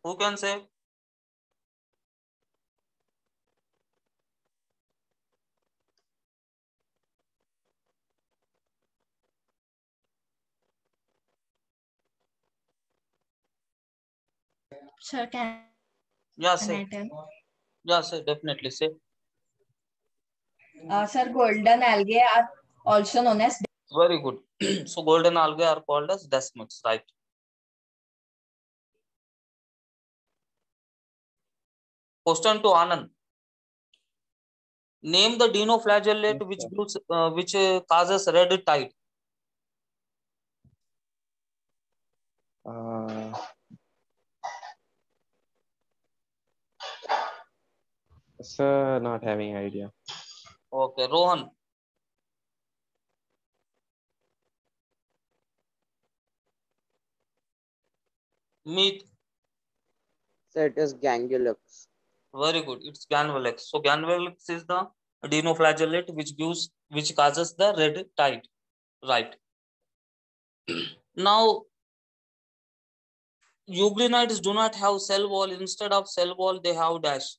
Who can say? Sir, Yeah, can say. I tell? Yeah, say. Definitely say. Sir, golden algae are also known as. Very good. So golden algae are called as desmids, right? Question to Anand. Name the dinoflagellate Yes, which sir. gives, which causes red tide. Uh, sir, not having idea. Okay, Rohan. Meet. So it is Gangulux. Very good. It's Ganvalex. So Ganvalex is the dinoflagellate which causes the red tide. Right. Now, euglenids do not have cell wall. Instead of cell wall, they have dash.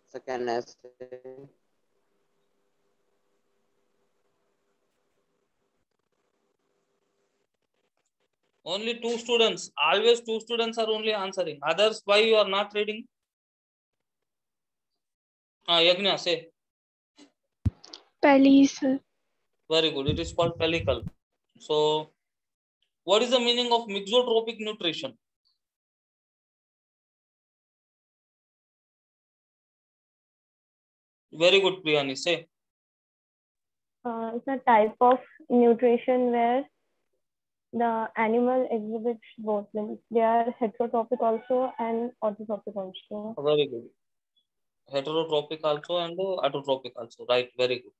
So can I say? Only two students. Always two students are only answering. Others, why you are not reading? Yagna, say. Pelly, sir. Very good. It is called pellicle. So, what is the meaning of mixotropic nutrition? Very good, Priyani. Say. It's a type of nutrition where the animal exhibits both. Means they are heterotrophic also and autotrophic also. Very good. Heterotrophic also and autotrophic also. Right. Very good.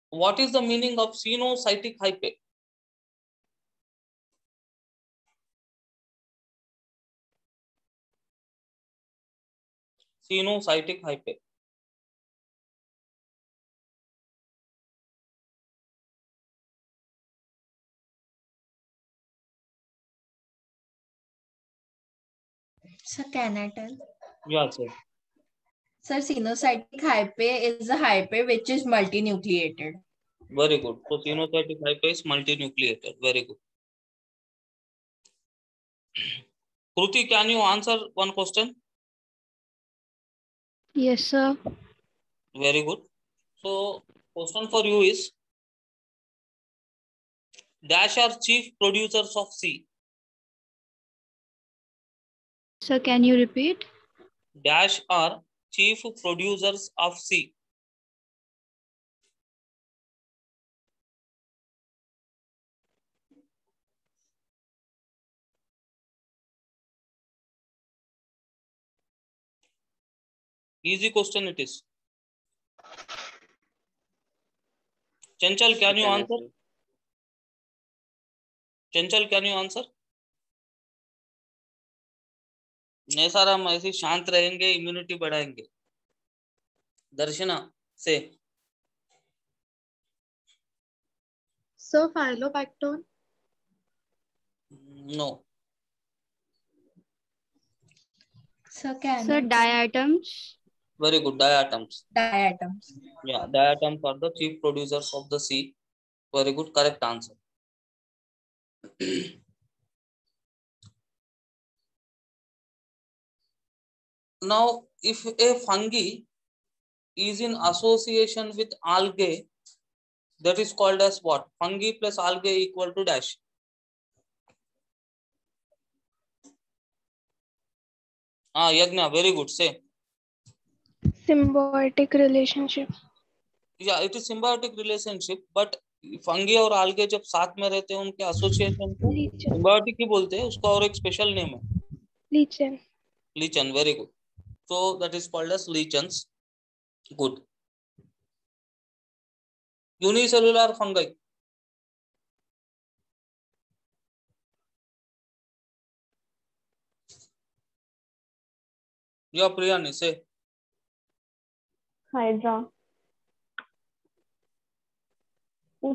What is the meaning of cenocytic hype? Cenocytic hype. Sir, can I tell? Yeah, sir. Sir, cenocytic hype is a hype which is multinucleated. Very good. So cenocytic hype is multinucleated. Very good. Kruti, can you answer one question? Yes, sir. Very good. So, question for you is: Dash are chief producers of C. Sir, can you repeat? Dash are chief producers of C. Easy question it is. Chanchal, So can you can I answer? say? Chanchal, can you answer? नहीं sir, हम ऐसे शांत रहेंगे, immunity बढ़ाएंगे. दर्शना से. Sir, Phylobacton. No. Sir, can Sir, I tell? diatoms. Very good. Diatoms. Diatoms. Yeah, diatoms are the chief producers of the C. Very good. Correct answer. Now, if a fungi is in association with algae, that is called as what? Fungi plus algae equal to dash. Yagna, very good. Say. Symbiotic relationship. Yeah, it is symbiotic relationship, but fungi और algae जब साथ में रहते हैं उनके association को Lichen. symbiotic ही बोलते हैं. उसका और एक special name है. Lichen. Lichen, very good. So that is called as lichens. Good. Unicellular fungi. Yeah, Priyani, say. Hydra.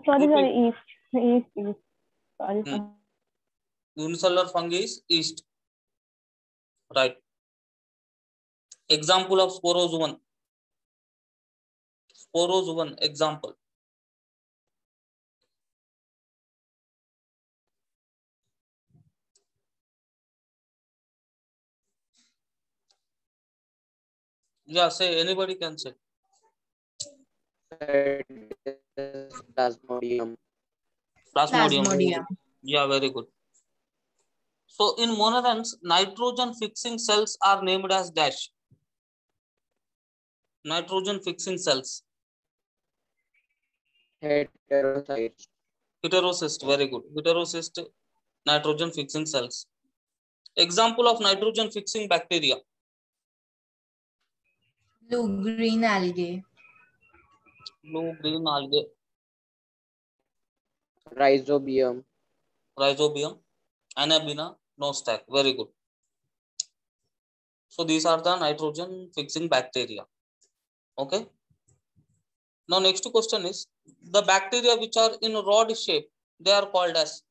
Sorry, East. Sorry. Unicellular fungi is yeast. Right. Example of sporozoan. Sporozoan example. Yeah, say, anybody can say. Plasmodium. Plasmodium. Plasmodium. Yeah, very good. So in monothens, nitrogen fixing cells are named as dash. Nitrogen fixing cells. Heterocytes. Heterocyst, very good. Heterocyst nitrogen fixing cells. Example of nitrogen fixing bacteria. Blue-green algae. Blue-green algae. Rhizobium. Rhizobium. Anabina, no stack. Very good. So these are the nitrogen fixing bacteria. Okay. Now next question is, the bacteria which are in rod shape, they are called as?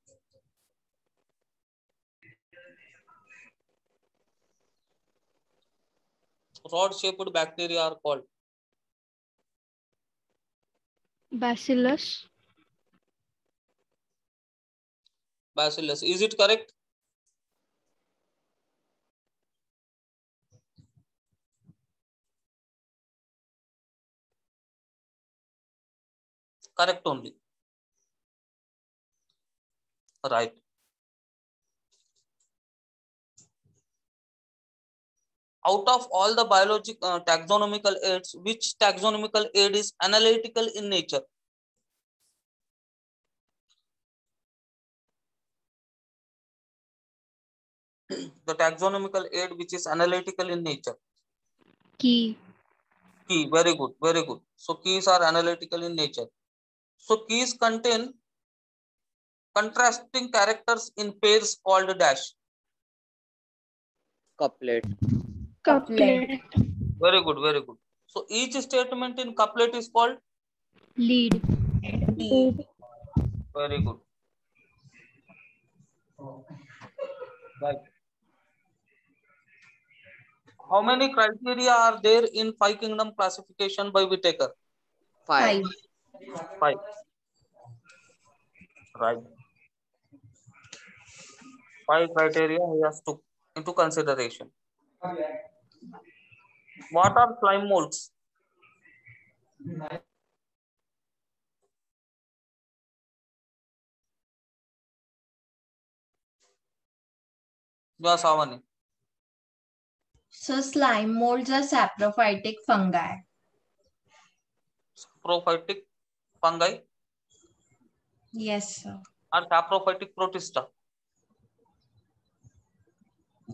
Rod shaped bacteria are called? Bacillus. Bacillus. Is it correct? Correct only. Right. Out of all the biologic taxonomical aids, which taxonomical aid is analytical in nature? The taxonomical aid which is analytical in nature. Key. Key, very good, very good. So keys are analytical in nature. So keys contain contrasting characters in pairs called dash. Couplet. Couplet. Very good, very good. So each statement in couplet is called? Lead. Lead. Very good. Right. How many criteria are there in five kingdom classification by Whitaker? 5. 5. Right. 5 criteria he has took into consideration. What are slime molds? Yeah, Savani. So slime molds are saprophytic fungi. Saprophytic fungi Yes, sir. or saprophytic protista?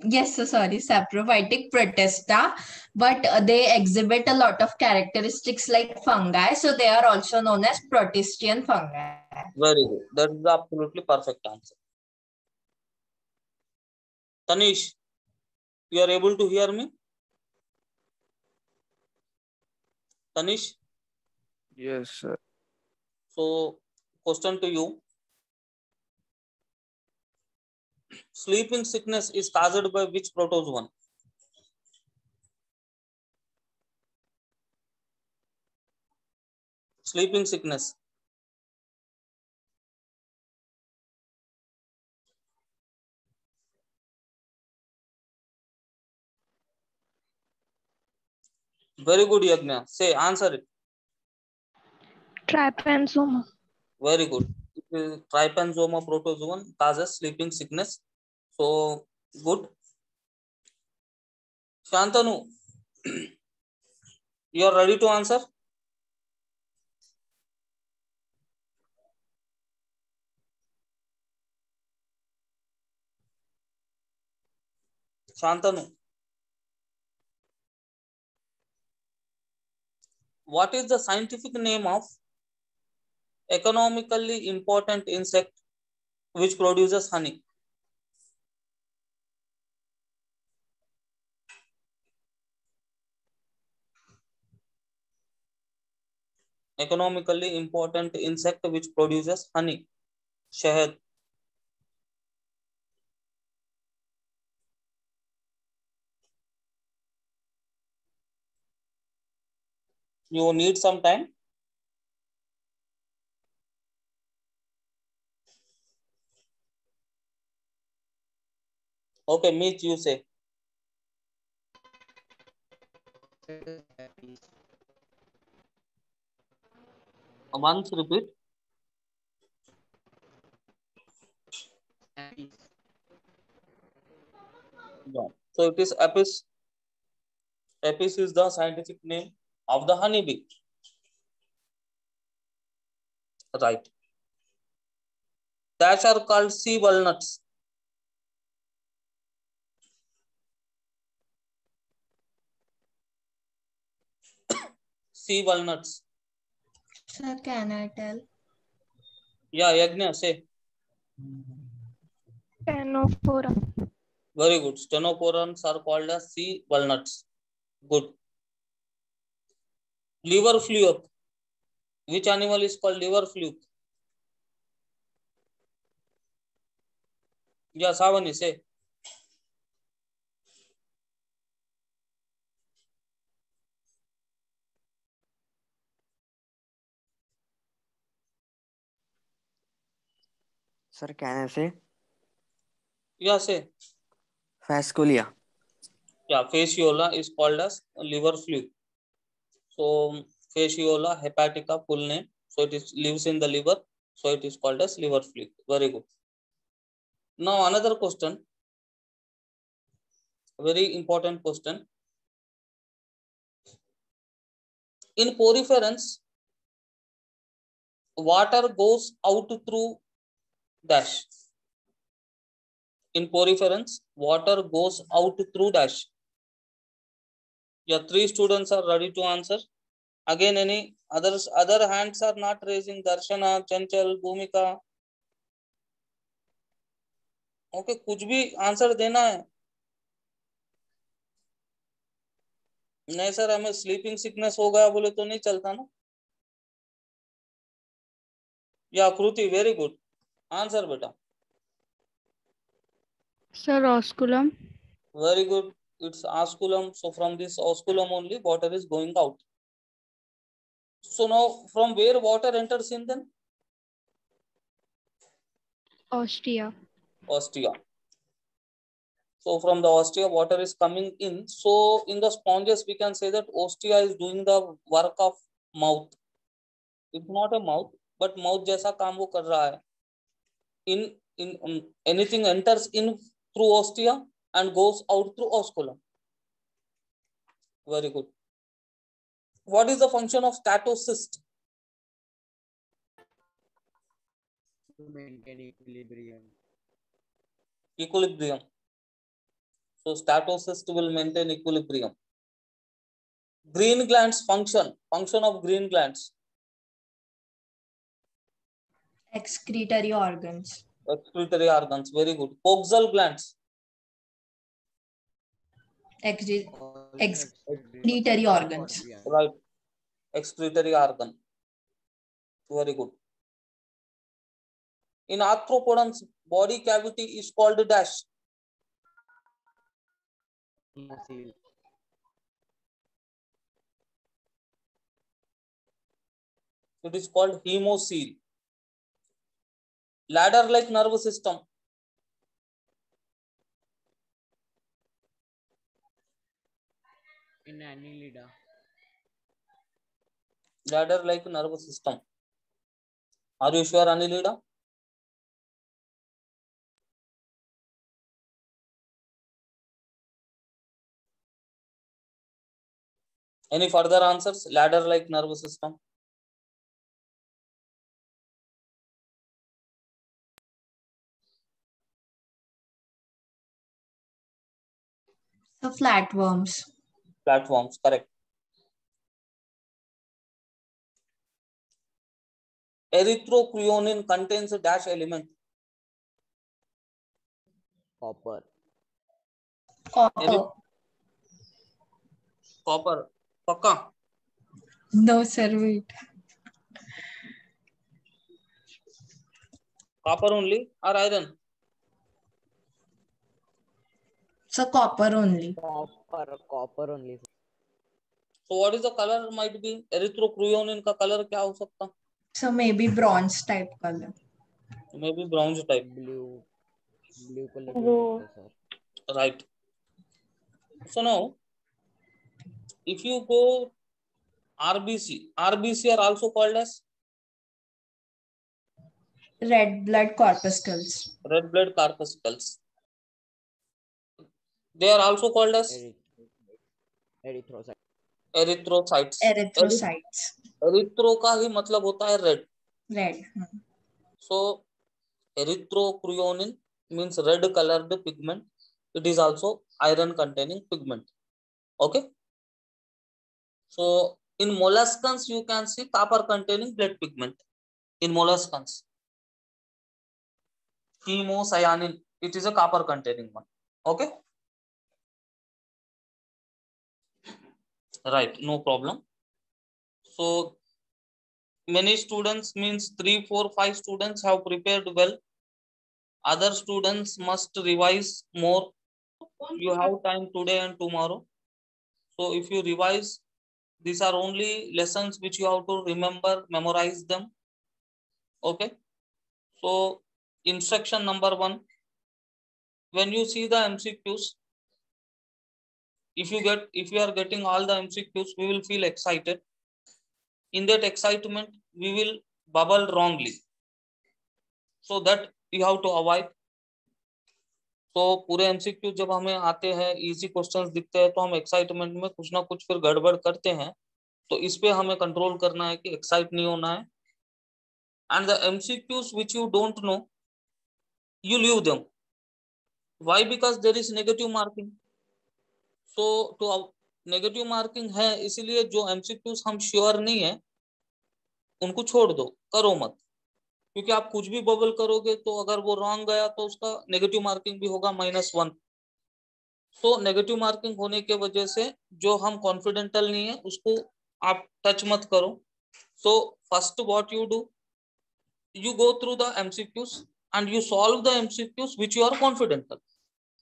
Yes, sir, sorry, saprophytic protista, but they exhibit a lot of characteristics like fungi, so they are also known as protistian fungi. Very good. That is the absolutely perfect answer. Tanish, you are able to hear me? Tanish? Yes, sir. So, question to you. Sleeping sickness is caused by which protozoan? Sleeping sickness. Very good, Yagna. Say, answer it. Trypanosoma. Very good. Trypanosoma protozoan causes sleeping sickness. So, good. Shantanu, you are ready to answer? Shantanu, what is the scientific name of economically important insect which produces honey? Economically important insect which produces honey. Shahad. You need some time. Okay, Meet, you say. Once repeat. Yeah. So it is Apis. Apis is the scientific name of the honeybee. Right. Dash are called sea walnuts. Sea walnuts. Sir, can I tell? Yeah, Yagna, say. Stenophora. Very good. Stenoporans are called as sea walnuts. Good. Liver fluke. Which animal is called liver fluke? Yeah, Savani, say. Sir, can I say? Yeah, say. Fascolia. Yeah, fasciola is called as liver fluke. So fasciola hepatica full name. So it is lives in the liver. So it is called as liver fluke. Very good. Now another question. Very important question. In poriferans, water goes out through dash. In poriferans, water goes out through dash. Yeah, 3 students are ready to answer. Again, any other hands are not raising. Darshana, Chanchal, Bhumika. Okay, कुछ भी answer देना है. नहीं sir, हमें sleeping sickness हो गया बोले तो नहीं चलता ना. या कृति, वेरी गुड आंसर बेटा. Sir, osculum. Very good. It's osculum. So from this osculum only water is going out. So now from where water enters in then? Ostia. Ostia. So from the ostia water is coming in. So in the sponges we can say that ostia is doing the work of mouth. It's not a mouth, but mouth जैसा काम वो कर रहा है. In anything enters in through ostia and goes out through osculum. Very good. What is the function of statocyst? To maintain equilibrium. Equilibrium. So statocyst will maintain equilibrium. Green glands function of green glands. Excretory organs. Excretory organs. Very good. Coxal glands. Excretory organs. Right. Excretory organ. Very good. In arthropods, body cavity is called dash. It is called hemocoel. Ladder-like nervous system. In Annelida. Ladder-like nervous system. Are you sure, Annelida? Any further answers? Ladder-like nervous system. So flatworms. Platforms, correct. Erythrocreonine contains a dash element. Copper. Copper. Copper. Pakka. No, sir, wait. Copper only or iron? So copper only. Copper only. So what is the color might be? Erythrocreonine का color क्या हो सकता? So maybe bronze type color. Maybe bronze type. Blue color Blue. sir. Right. So now if you go RBC are also called as Red blood corpuscles. red blood corpuscles. They are also called as erythrocyte erythrocytes. Erythrocytes. Erythro का ही मतलब होता है red. Red. So erythrochronin means red colored pigment. It is also iron containing pigment. Okay. So in molluscans you can see copper containing blood pigment. In molluscans, chemocyanin, it is a copper containing one. Okay. Right, no problem. So many students means 3, 4, 5 students have prepared well. Other students must revise more. You have time today and tomorrow. So if you revise, these are only lessons which you have to remember, memorize them. Okay. So instruction number 1, when you see the MCQs, if you are getting all the MCQs, we will feel excited. In that excitement, we will bubble wrongly. So that you have to avoid. तो पूरे MCQ जब हमें आते हैं, easy questions दिखते हैं, तो हम एक्साइटमेंट में कुछ ना कुछ फिर गड़बड़ करते हैं. तो इस पे हमें कंट्रोल करना है कि एक्साइट नहीं होना है. And the MCQs which you don't know, you leave them. Why? Because there is negative marking. So to negative marking है, इसीलिए जो एमसीक्यूज हम श्योर नहीं है उनको छोड़ दो, करो मत. क्योंकि आप कुछ भी बबल करोगे तो अगर वो रॉन्ग गया तो उसका नेगेटिव मार्किंग भी होगा -1. सो नेगेटिव मार्किंग होने के वजह से जो हम कॉन्फिडेंटल नहीं है उसको आप टच मत करो. So first what you do, you go through the MCQs and you solve the MCQs which you are confidential.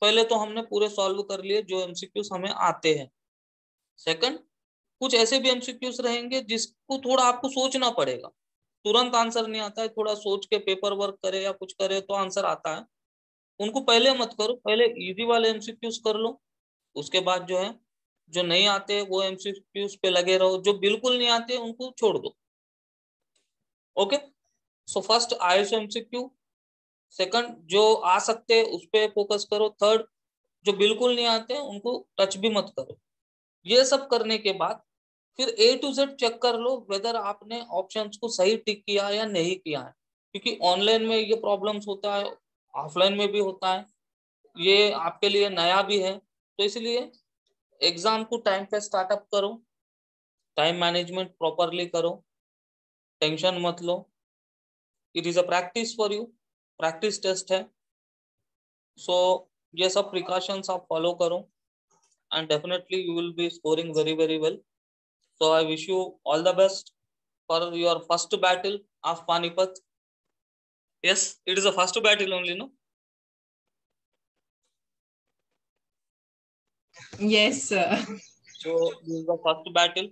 पहले तो हमने पूरे सॉल्व कर लिए जो एमसीक्यूज हमें आते हैं. सेकंड, कुछ ऐसे भी एमसीक्यूज रहेंगे जिसको थोड़ा आपको सोचना पड़ेगा. तुरंत आंसर नहीं आता है, थोड़ा सोच के पेपर वर्क करे या कुछ करे तो आंसर आता है. उनको पहले मत करो, पहले इजी वाले एमसीक्यूज कर लो. उसके बाद जो है, जो नहीं आते वो एमसीक्यूज पे लगे रहो. जो बिल्कुल नहीं आते उनको छोड़ दो. Okay. So first ISO MCQ. Second, जो आ सकते उस पे फोकस करो. थर्ड, जो बिल्कुल नहीं आते उनको टच भी मत करो. ये सब करने के बाद फिर A to Z चेक कर लो वेदर आपने ऑप्शंस को सही टिक किया या नहीं किया है. क्योंकि ऑनलाइन में ये प्रॉब्लम्स होता है, ऑफलाइन में भी होता है. ये आपके लिए नया भी है, तो इसलिए एग्जाम को टाइम पे स्टार्टअप करो. टाइम मैनेजमेंट प्रॉपरली करो, टेंशन मत लो. It is a practice for you, practice test है. सो ये सब प्रिकॉशंस आप फॉलो करो and definitely you will be scoring very very well. So I wish you all the best for your first battle of Panipat. Yes, it is the first battle only, no? Yes, sir. So this is the first battle.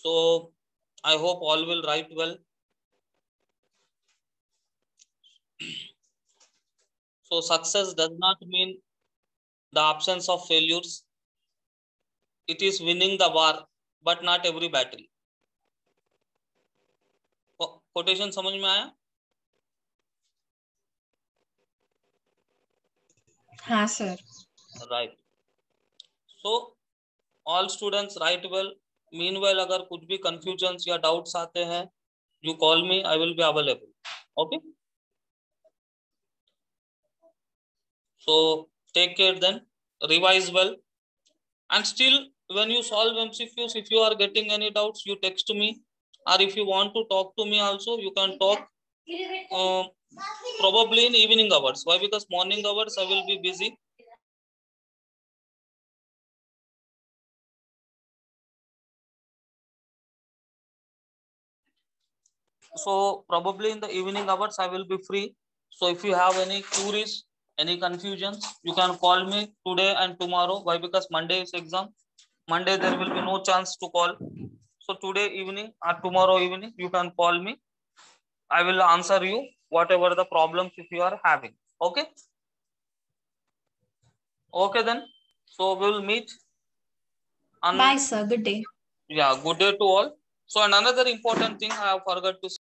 So I hope all will write well. So success does not mean the absence of failures. It is winning the war, but not every battle. Quotation समझ में आया? हाँ sir. Right. So all students write well. Meanwhile अगर कुछ भी confusions या doubts आते हैं, you call me, I will be available. Okay. So take care then, revise well, and still when you solve MCQs, if you are getting any doubts, you text me, or if you want to talk to me also, you can talk probably in evening hours. Why? Because morning hours I will be busy. So probably in the evening hours I will be free. So if you have any queries, any confusions, you can call me today and tomorrow. Why? Because Monday is exam. Monday there will be no chance to call. So today evening or tomorrow evening you can call me. I will answer you whatever the problems if you are having. Okay. Okay then. So we will meet And Bye, sir. Good day. yeah, good day to all. So, and another important thing I have forgot to